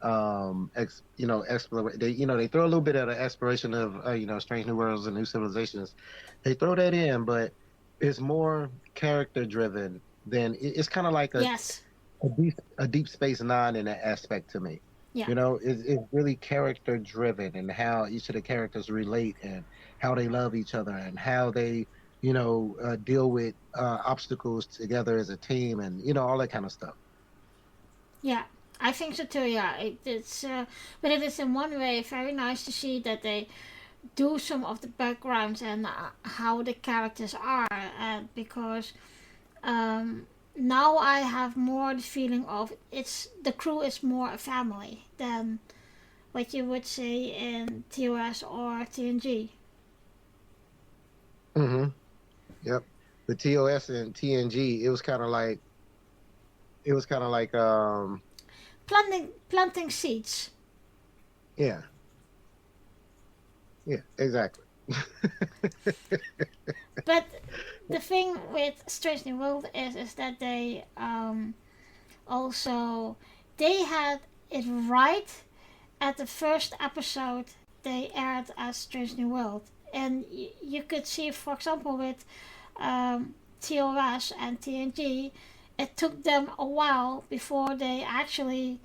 explore. They throw a little bit of the exploration of strange new worlds and new civilizations. They throw that in, but it's more character driven than it's kind of like yes, a deep space nine in that aspect to me. yeah, It's really character driven and how each of the characters relate and how they love each other and how they, deal with obstacles together as a team and, all that kind of stuff. yeah. I think so too. Yeah, but it is in one way very nice to see that they do some of the backgrounds and how the characters are, and because now I have more the feeling of it's the crew is more a family than what you would say in TOS or TNG. Hmm. Yep. The TOS and TNG, it was kind of like, Planting seeds. yeah, yeah, exactly. But the thing with Strange New World is that they also they had it right at the first episode they aired as Strange New World, and you could see, for example, with TOS and TNG, it took them a while before they actually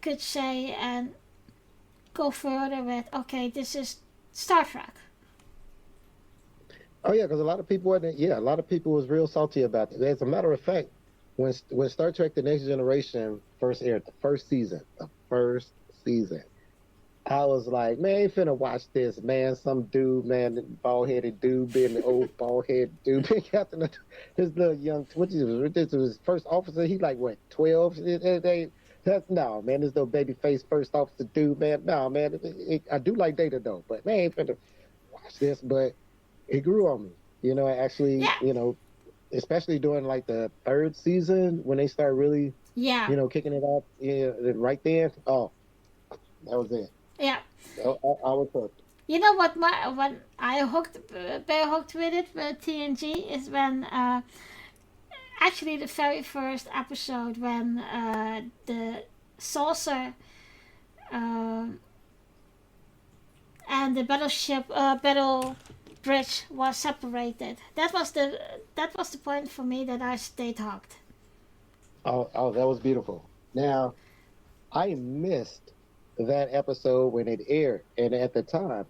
could say and go further with, okay, this is Star Trek. Oh yeah, because a lot of people was real salty about it. As a matter of fact, when Star Trek: The Next Generation first aired, the first season, I was like, man, I ain't finna watch this, man. Some dude, man, bald headed dude, being the old bald headed dude, being Captain. This little young, this was his first officer. He like what 12? No, man, this little baby face first officer dude, man. No, man, I do like Data though, but man, I ain't finna watch this. But it grew on me. Actually, Yeah, especially during like the third season when they start really, yeah, kicking it up, right there. Oh, that was it. yeah. I was hooked. You know what? When I hooked, very hooked with it with TNG is when actually the very first episode when the saucer um and the battle bridge was separated. That was the point for me that I stayed hooked. Oh, that was beautiful. Now, I missed that episode when it aired, and at the time,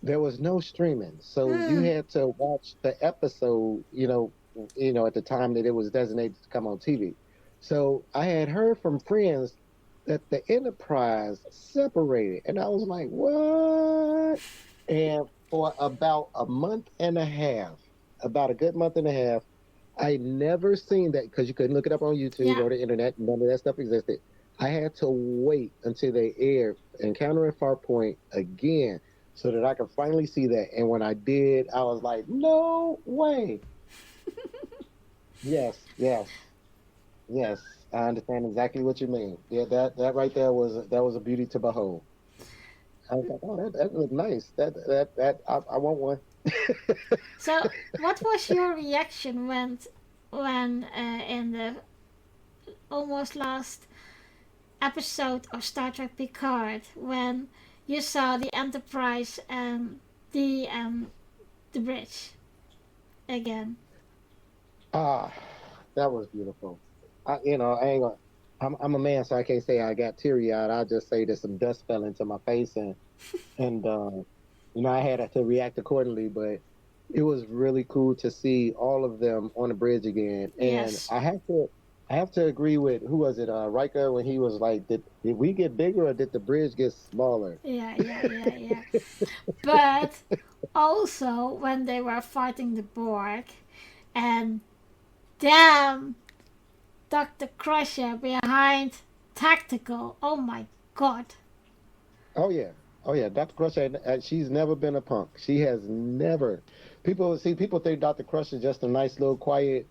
there was no streaming, so you Mm, had to watch the episode. At the time that it was designated to come on TV. So I had heard from friends that the Enterprise separated, and I was like, "What?" And for about a month and a half, about a good month and a half, I never seen that because you couldn't look it up on YouTube yeah. or the internet. None of that stuff existed. I had to wait until they aired Encounter at Farpoint again so that I could finally see that. And when I did, I was like, no way. Yes, yes, yes. I understand exactly what you mean. Yeah, that right there was a beauty to behold. I was like, oh, that looked nice. I want one. So, what was your reaction when in the almost last episode of Star Trek Picard when you saw the Enterprise and the bridge again? Ah, that was beautiful. I ain't gonna. I'm a man, so I can't say I got teary eyed. I just say that some dust fell into my face, and I had to react accordingly. But it was really cool to see all of them on the bridge again. And Yes. I have to agree with who was it, Riker, when he was like, did we get bigger or did the bridge get smaller? Yeah, yeah, yeah, yeah. But also when they were fighting the Borg and damn Dr. Crusher behind Tactical. Oh my god. Oh yeah, oh yeah. Dr. Crusher, she's never been a punk. She has never. People think Dr. Crusher is just a nice little quiet,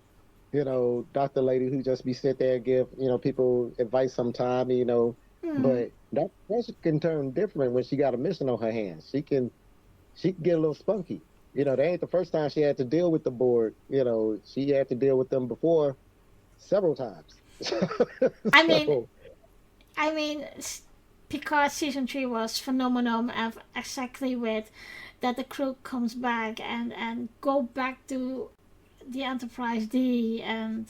doctor lady who just be sit there and give, people advice sometime, Hmm. but Dr. Crusher can turn different when she got a mission on her hands. She can get a little spunky. That ain't the first time she had to deal with the board. She had to deal with them before several times. I mean, So, I mean, Picard season 3 was phenomenal of exactly with that the crew comes back and go back to the Enterprise D and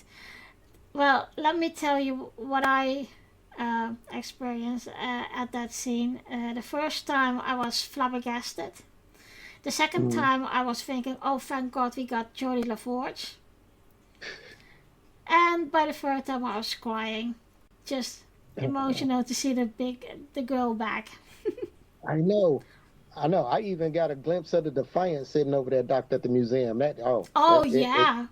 well, let me tell you what I experienced at that scene. The first time I was flabbergasted. The second mhm. time I was thinking, oh, thank God we got Jodie LaForge. And by the third time I was crying, just emotional to see the girl back. I know. I know. I even got a glimpse of the Defiant sitting over there docked at the museum. Oh yeah,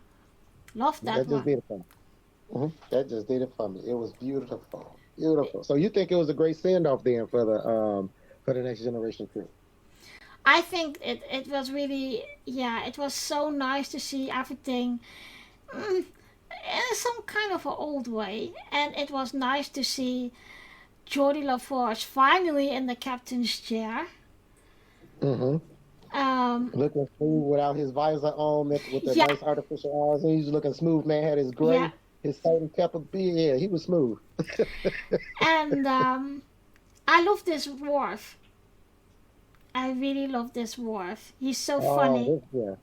love that That just one. did it for me. That just did it for me. It was beautiful, beautiful. So you think it was a great send off then for the next generation crew? I think it was really, yeah, it was so nice to see everything in some kind of an old way, and it was nice to see Jodie LaForge finally in the captain's chair. Hmm. Um, Looking smooth without his visor on, with the yeah, nice artificial eyes, and he's looking smooth. Man had his yeah, gray, his salt and pepper beard. Yeah, he was smooth. and I love this Worf. I really love this Worf. He's so Oh, funny, yeah.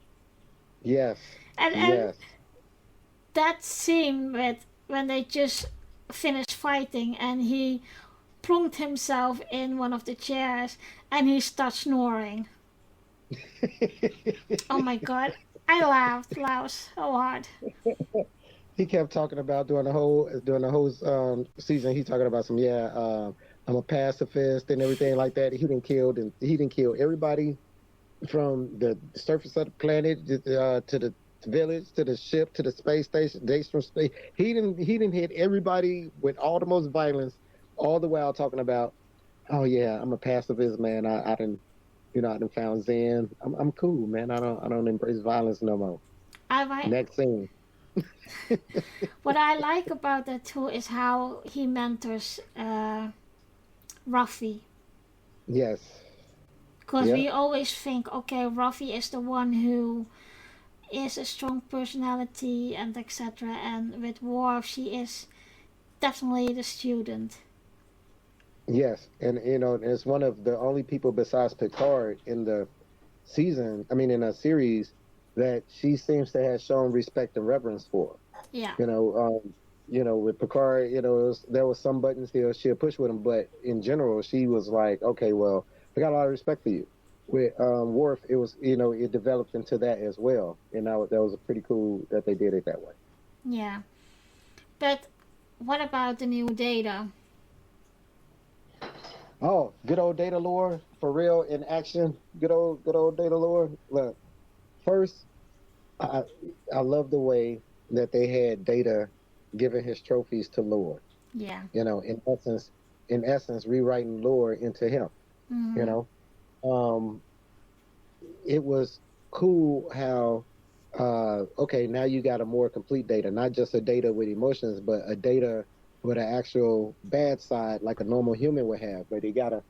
Yes, and yes. that scene with when they just finished fighting and he plunked himself in one of the chairs and he starts snoring. Oh my god, I laughed so hard. He kept talking about during the whole season. He talking about I'm a pacifist and everything like that. He didn't kill everybody from the surface of the planet to the village to the ship to the space station. Days from space. He didn't hit everybody with all the most violence, all the while talking about, oh yeah, I'm a pacifist, man. I didn't found Zen. I'm cool, man. I don't embrace violence no more. I Next scene. What I like about that too is how he mentors Ruffy. Yes. Because Yeah. we always think, okay, Ruffy is the one who is a strong personality and etc. And with Worf, she is definitely the student. Yes, and it's one of the only people besides Picard in the season, I mean in a series, that she seems to have shown respect and reverence for. Yeah. With Picard, there was some buttons there she'll push with him, but in general, she was like, okay, well, I got a lot of respect for you. With Worf, it was, it developed into that as well, and that was pretty cool that they did it that way. Yeah. But what about the new Data? Oh, good old Data Lore for real in action. Good old Data Lore. Look, first, I I love the way that they had Data giving his trophies to Lore. Yeah. In essence, rewriting Lore into him. You Mm-hmm. know, um, it was cool how okay, now you got a more complete Data, not just a Data with emotions, but a Data with an actual bad side like a normal human would have. But he gotta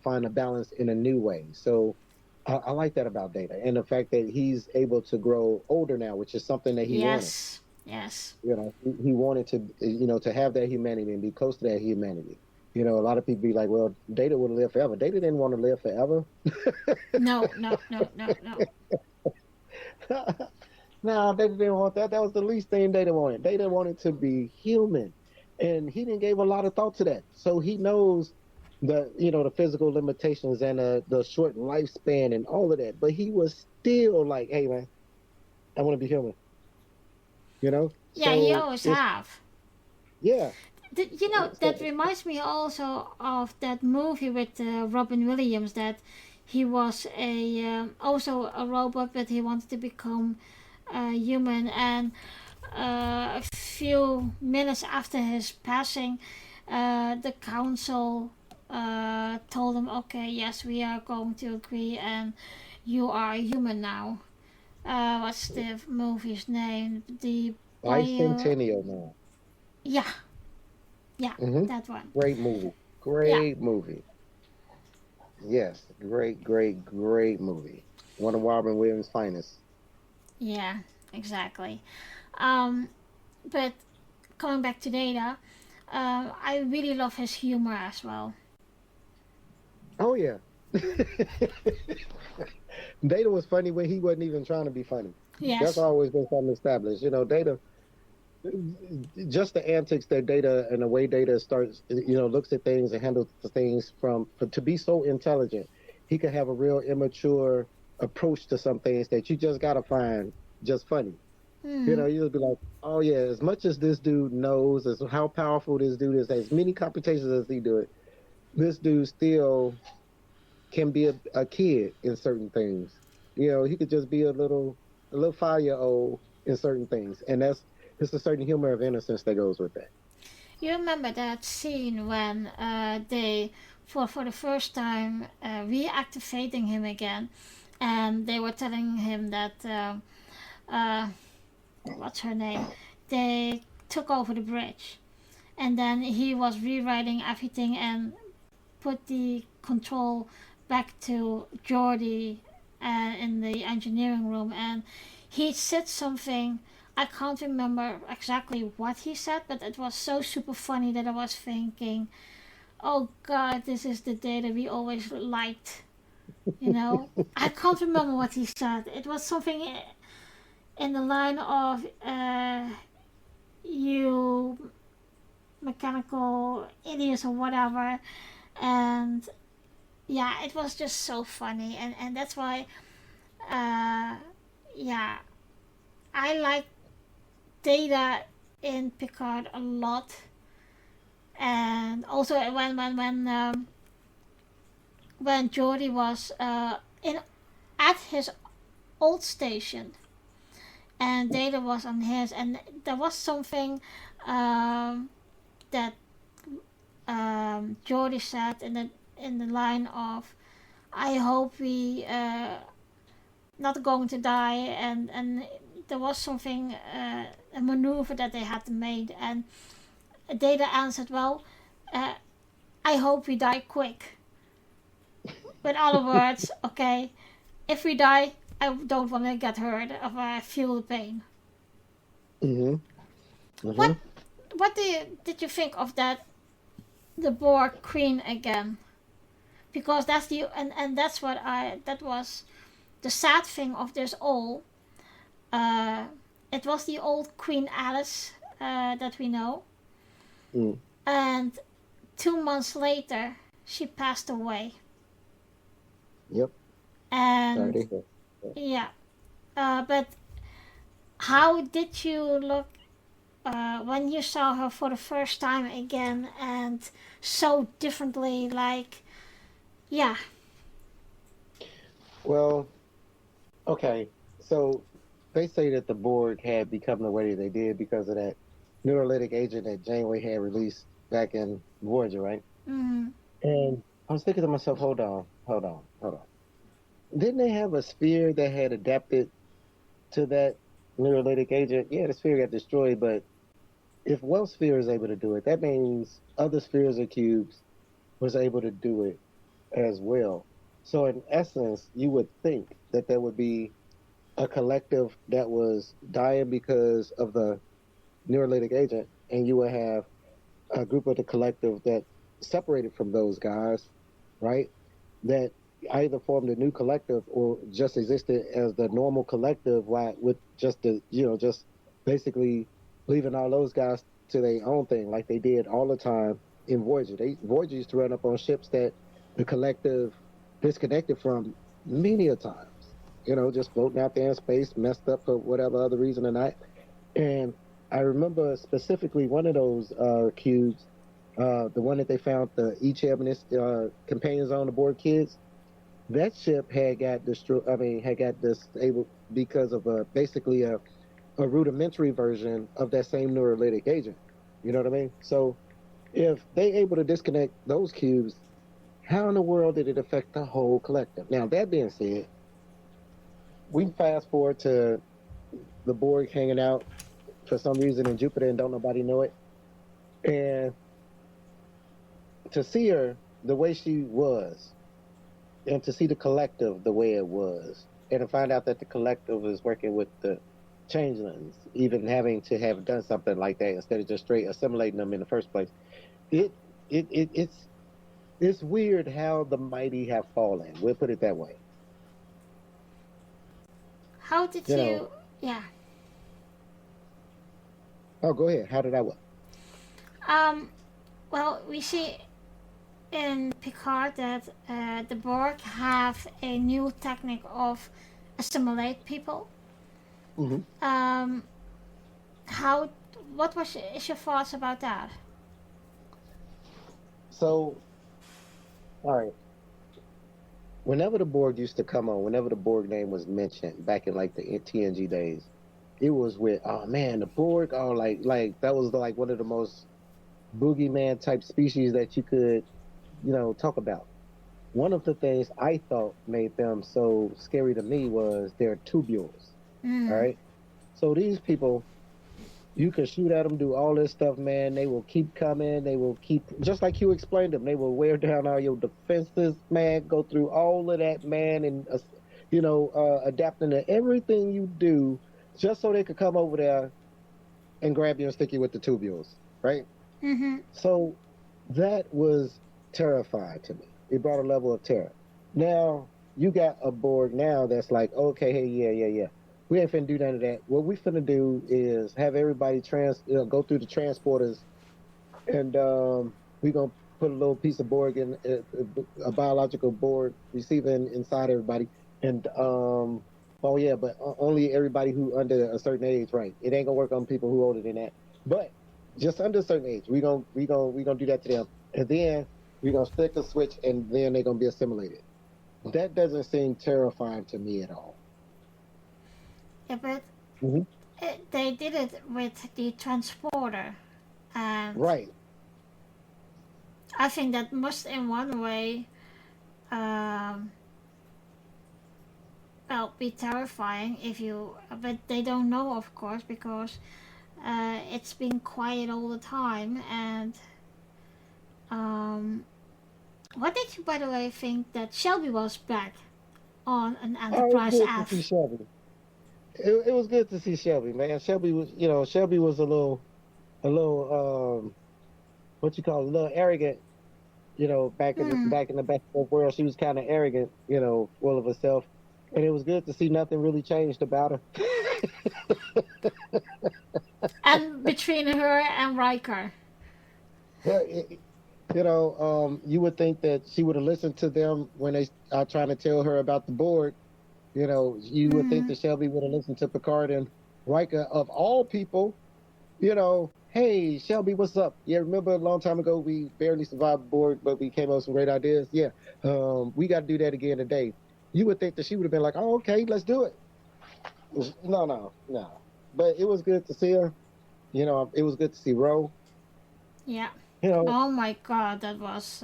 find a balance in a new way. So I like that about Data, and the fact that he's able to grow older now, which is something that he wanted. Yes. Yes. He wanted to to have that humanity and be close to that humanity. A lot of people be like, well, Data would live forever. Data didn't want to live forever. No, no, no, no, no. No, Data didn't want that. That was the least thing Data wanted. Data wanted to be human, and he didn't give a lot of thought to that. So he knows the physical limitations and the short lifespan and all of that. But he was still like, hey man, I want to be human. Yeah, he So always it's have. yeah. That reminds me also of that movie with Robin Williams, that he was also a robot, but he wanted to become human. And a few minutes after his passing, the council told him, okay, yes, we are going to agree, and you are a human now. What's the movie's name? The bio. Bicentennial now. Yeah, yeah, Hmm. that one. Great movie. Yeah, Great movie. Yes, great, great, great movie. One of Robin Williams' finest. yeah, exactly. Um, but coming back to Data, I really love his humor as well. Oh yeah. Data was funny when he wasn't even trying to be funny. That's Yes. always been something established. Data, just the antics that Data and the way Data starts, looks at things and handles the things to be so intelligent, he could have a real immature approach to some things that you just gotta find just funny. Hmm. You just be like, oh yeah, as much as this dude knows, as how powerful this dude is, as many computations as he do it, this dude still can be a kid in certain things. He could just be a little 5-year old in certain things, and it's a certain humor of innocence that goes with that. You remember that scene when they, for the first time, reactivating him again, and they were telling him that uh, what's her name? They took over the bridge, and then he was rewriting everything and put the control back to Geordie in the engineering room, and he said something. I can't remember exactly what he said, but it was so super funny that I was thinking, "Oh God, this is the Data we always liked." I can't remember what he said. It was something in the line of "you mechanical idiots" or whatever, and yeah, it was just so funny, and that's why uh, yeah, I like Data in Picard a lot. And also when Geordie was in at his old station and Data was on his, and there was something um, that Geordie said in the line of, "I hope we not going to die," and there was something a maneuver that they had made, and Data answered, "Well, uh, I hope we die quick." With other words, okay, if we die, I don't want to get hurt or feel the pain. Mm-hmm. Mm-hmm. What did you think of that, the Borg Queen again? Because that's and that's what that was the sad thing of this all. Uh, it was the old Queen Alice that we know, Mm. and 2 months later she passed away. Yep. Sorry And to hear. yeah, but how did you look when you saw her for the first time again and so differently? Like, yeah. Well, okay. So they say that the Borg had become the way they did because of that neurolytic agent that Janeway had released back in Voyager, right? Mm-hmm. And I was thinking to myself, hold on. Didn't they have a sphere that had adapted to that neurolytic agent? Yeah, the sphere got destroyed, but if one sphere is able to do it, that means other spheres or cubes was able to do it as well. So in essence, you would think that there would be a collective that was dying because of the neurolytic agent, and you would have a group of the collective that separated from those guys, right? That either formed a new collective or just existed as the normal collective, with just just basically leaving all those guys to their own thing, like they did all the time in Voyager. Voyager used to run up on ships that the collective disconnected from many a times. Just floating out there in space, messed up for whatever other reason or not. And I remember specifically one of those cubes, the one that they found the Echeb and his companions on, the board kids. That ship had got destroyed. I mean, had got disabled because of basically a rudimentary version of that same neurolytic agent. You know what I mean? So if they able to disconnect those cubes, how in the world did it affect the whole collective? Now, that being said, we fast forward to the Borg hanging out for some reason in Jupiter and don't nobody know it. And to see her the way she was, and to see the collective the way it was, and to find out that the collective is working with the changelings, even having to have done something like that instead of just straight assimilating them in the first place. It it, it it's weird how the mighty have fallen. We'll put it that way. How did You know. you? Yeah. Oh, go ahead. How did I what? Um. Well, we see in Picard that the Borg have a new technique of assimilate people. Mm-hmm. Um. How? What is your thoughts about that? So, all right. Whenever the Borg used to come on, whenever the Borg name was mentioned back in like the TNG days, it was with, oh man, the Borg, oh like that was like one of the most boogeyman type species that you could, talk about. One of the things I thought made them so scary to me was their tubules. All Mm. right. So these people, you can shoot at them, do all this stuff, man. They will keep coming. They will keep, just like you explained them, they will wear down all your defenses, man. Go through all of that, man, and adapting to everything you do, just so they could come over there and grab you and stick you with the tubules, right? Mm-hmm. So that was terrifying to me. It brought a level of terror. Now you got a Borg now that's like, okay, hey, yeah. We ain't finna do none of that. What we finna do is have everybody go through the transporters, and we gonna put a little piece of Borg in a biological Borg receiving inside everybody, and oh yeah, but only everybody who under a certain age, right? It ain't gonna work on people who older than that, but just under a certain age, we gonna do that to them, and then we gonna flick a switch, and then they're gonna be assimilated. That doesn't seem terrifying to me at all. Yeah, but Mm-hmm. they did it with the transporter, and Right. I think that must, in one way, um, well, be terrifying if you. But they don't know, of course, because it's been quiet all the time. And um, what did you, by the way, think that Shelby was back? on an Oh, it was Enterprise good to see F. Shelby. It was good to see Shelby, man. Shelby was a little, what you call it, a little arrogant. Hmm. Back in the basketball world, she was kind of arrogant, full of herself, and it was good to see nothing really changed about her. And between her and Riker. Well, you would think that she would have listened to them when they are trying to tell her about the board. You would think Hmm. that Shelby would have listened to Picard and Riker of all people. Hey Shelby, what's up? Yeah, remember a long time ago we barely survived the board, but we came up with some great ideas. Yeah, we got to do that again today. You would think that she would have been like, "Oh, okay, let's do it." No, no, no. But it was good to see her. It was good to see Ro. Yeah. You know, Oh my God, that was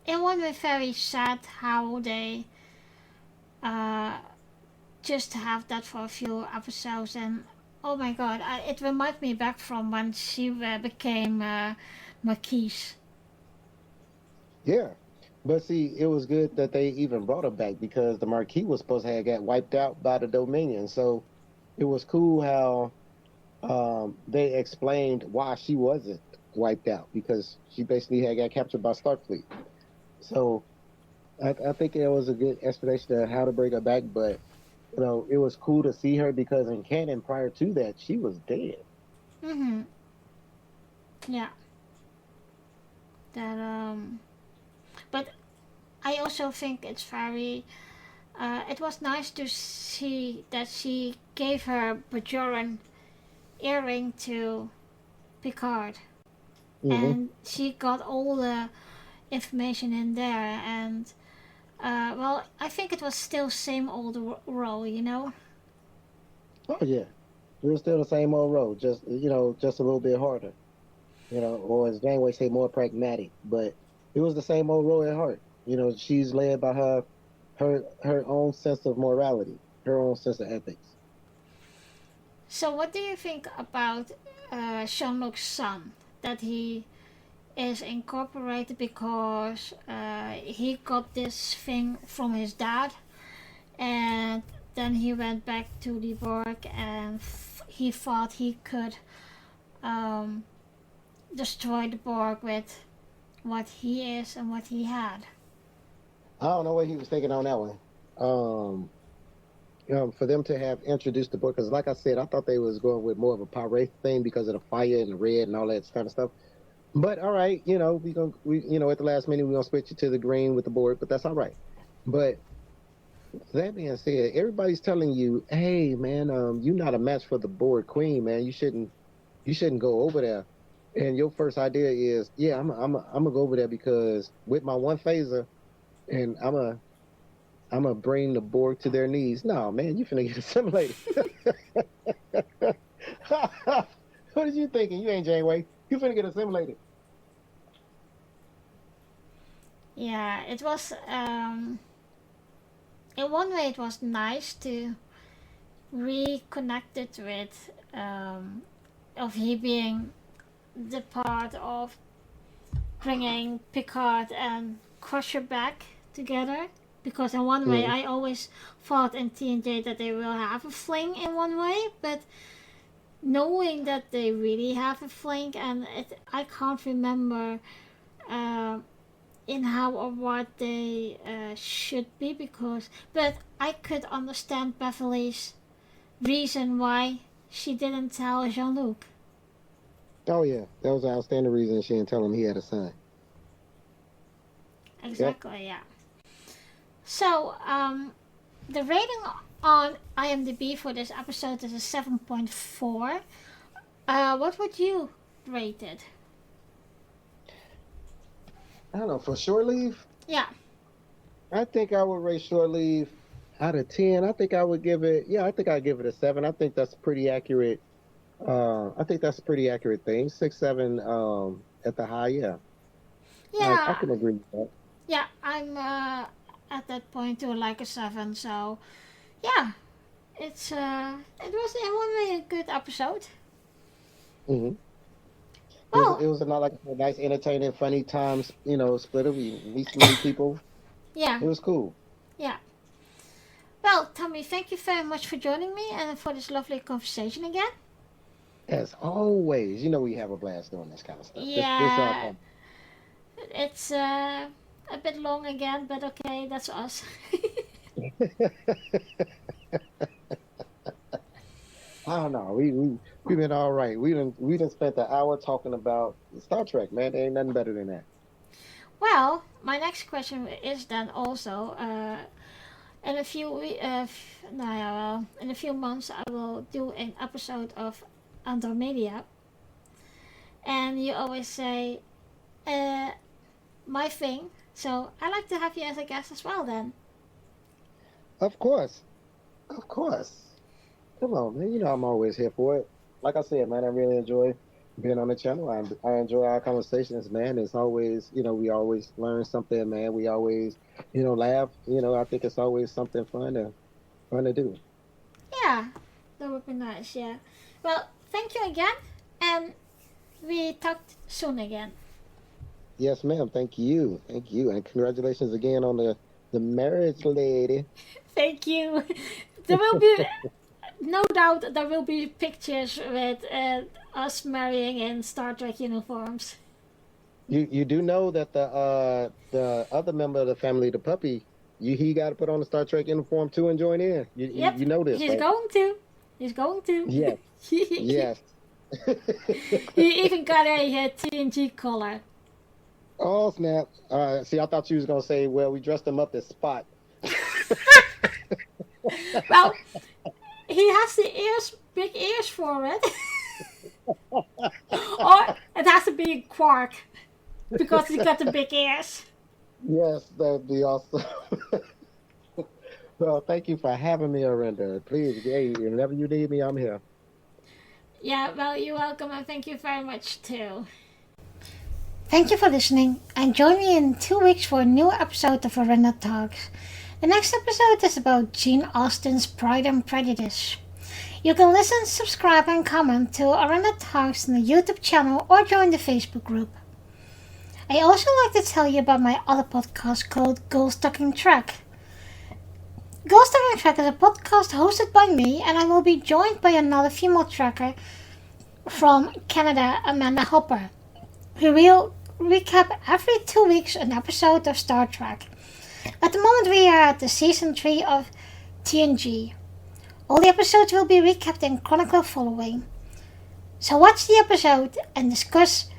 it was very sad how they uh, just have that for a few episodes, and oh my God, it reminds me back from when she became Marquise. yeah. But see, it was good that they even brought her back because the Marquis was supposed to have got wiped out by the Dominion. So it was cool how they explained why she wasn't wiped out because she basically had got captured by Starfleet. So I think it was a good explanation of how to bring her back. But it was cool to see her because in canon prior to that, she was dead. Mm-hmm. Yeah. That but I also think it's very. It was nice to see that she gave her Bajoran earring to Picard, Hmm. and she got all the information in there. And well, I think it was still same old role, you know. Oh yeah, it was still the same old road, just a little bit harder. Or as Janeway say, more pragmatic. But it was the same old road at heart. She's led by her own sense of morality, her own sense of ethics. So, what do you think about Jean-Luc's son? That he is incorporated because he got this thing from his dad, and then he went back to the Borg, and he thought he could um, destroy the Borg with what he is and what he had. I don't know what he was thinking on that one. Um, for them to have introduced the book, because like I said, I thought they was going with more of a pirate thing because of the fire and the red and all that kind of stuff. But all right, at the last minute we're gonna switch it to the green with the board, but that's all right. But that being said, everybody's telling you, hey man, you're not a match for the board queen, man. You shouldn't go over there. And your first idea is, yeah, I'm gonna go over there because with my one phaser, and I'm gonna bring the Borg to their knees. No, man, you finna get assimilated. What are you thinking? You ain't Janeway. You finna get assimilated. Yeah, it was. In one way, it was nice to reconnect it with of he being the part of bringing Picard and Crusher back together. Because in one way, Mm-hmm. I always thought in TNJ that they will have a fling in one way, but knowing that they really have a fling, and I can't remember uh, in how or what they should be, but I could understand Beverly's reason why she didn't tell Jean-Luc. Oh yeah, that was an outstanding reason she didn't tell him he had a son. Yep. Exactly, yeah. So, the rating on IMDb for this episode is a 7.4. What would you rate it? I don't know, for shore leave, Yeah. I think I would rate shore leave out of 10. I think I would give it, yeah, I think I'd give it a 7. I think that's pretty accurate. I think that's a pretty accurate thing. 6, 7, at the high, yeah. I Yeah, can agree with that. yeah, I'm at that point too, like a 7, so yeah, it was in one way a good episode. Hmm. Well, It was not like a nice, entertaining, funny times. Splitter. We meet some new people. yeah, It was cool. yeah. Well, Tommy, thank you very much for joining me and for this lovely conversation again. As always, we have a blast doing this kind of stuff. This Yeah, it's a bit long again, but okay, that's us. I don't know. We've been all right. We done spent the hour talking about Star Trek, man. There ain't nothing better than that. Well, my next question is then also in a few in a few months I will do an episode of Andromeda, and you always say my thing, so I like to have you as a guest as well. Then Of course, of course. Come on, man. I'm always here for it. Like I said, man, I really enjoy being on the channel. I enjoy our conversations, man. It's always, we always learn something, man. We always, laugh. I think it's always something fun to do. yeah, that would be nice. Yeah. Well, thank you again, and we talked soon again. Yes, ma'am. Thank you, and congratulations again on the marriage, lady. Thank you. There will be no doubt there will be pictures with us marrying in Star Trek uniforms. You do know that the other member of the family, the puppy, he got to put on the Star Trek uniform too and join in. Yep, you know this, he's right? going to. He's going to. Yes, yes. He even got a TNG collar. Oh snap! See, I thought you was gonna say, well, we dressed him up as Spot. Well, he has the ears, big ears for it. Or it has to be Quark because he's got the big ears. Yes, that'd be awesome. Well, thank you for having me, Arinda. Please, hey, whenever you need me, I'm here. Yeah, well, you're welcome, and thank you very much too. Thank you for listening, and join me in 2 weeks for a new episode of Arena Talks. The next episode is about Gene Austen's Pride and Prejudice. You can listen, subscribe, and comment to Arena Talks on the YouTube channel or join the Facebook group. I also like to tell you about my other podcast called Girls Talking Trek. Girls Talking Trek is a podcast hosted by me, and I will be joined by another female tracker from Canada, Amanda Hopper, who will recap every 2 weeks an episode of Star Trek. At the moment we are at the season 3 of TNG. All the episodes will be recapped in chronicle following. So watch the episode and discuss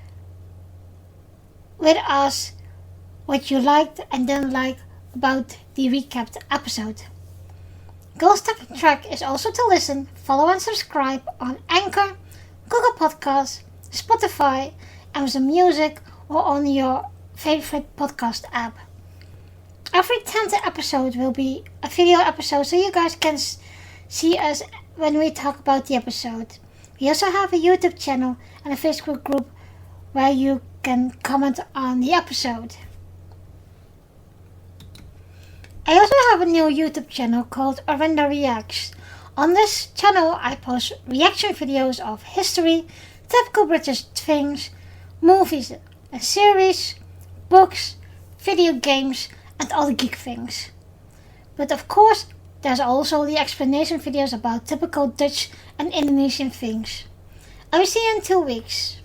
with us what you liked and didn't like about the recapped episode. Girls Talking Trek is also to listen, follow and subscribe on Anchor, Google Podcasts, Spotify, Amazon Music, or on your favorite podcast app. Every 10th episode will be a video episode so you guys can see us when we talk about the episode. We also have a YouTube channel and a Facebook group where you can comment on the episode. I also have a new YouTube channel called Arinda Reacts. On this channel I post reaction videos of history, typical British things, movies and series, books, video games, and other geek things. But of course, there's also the explanation videos about typical Dutch and Indonesian things. I will see you in 2 weeks.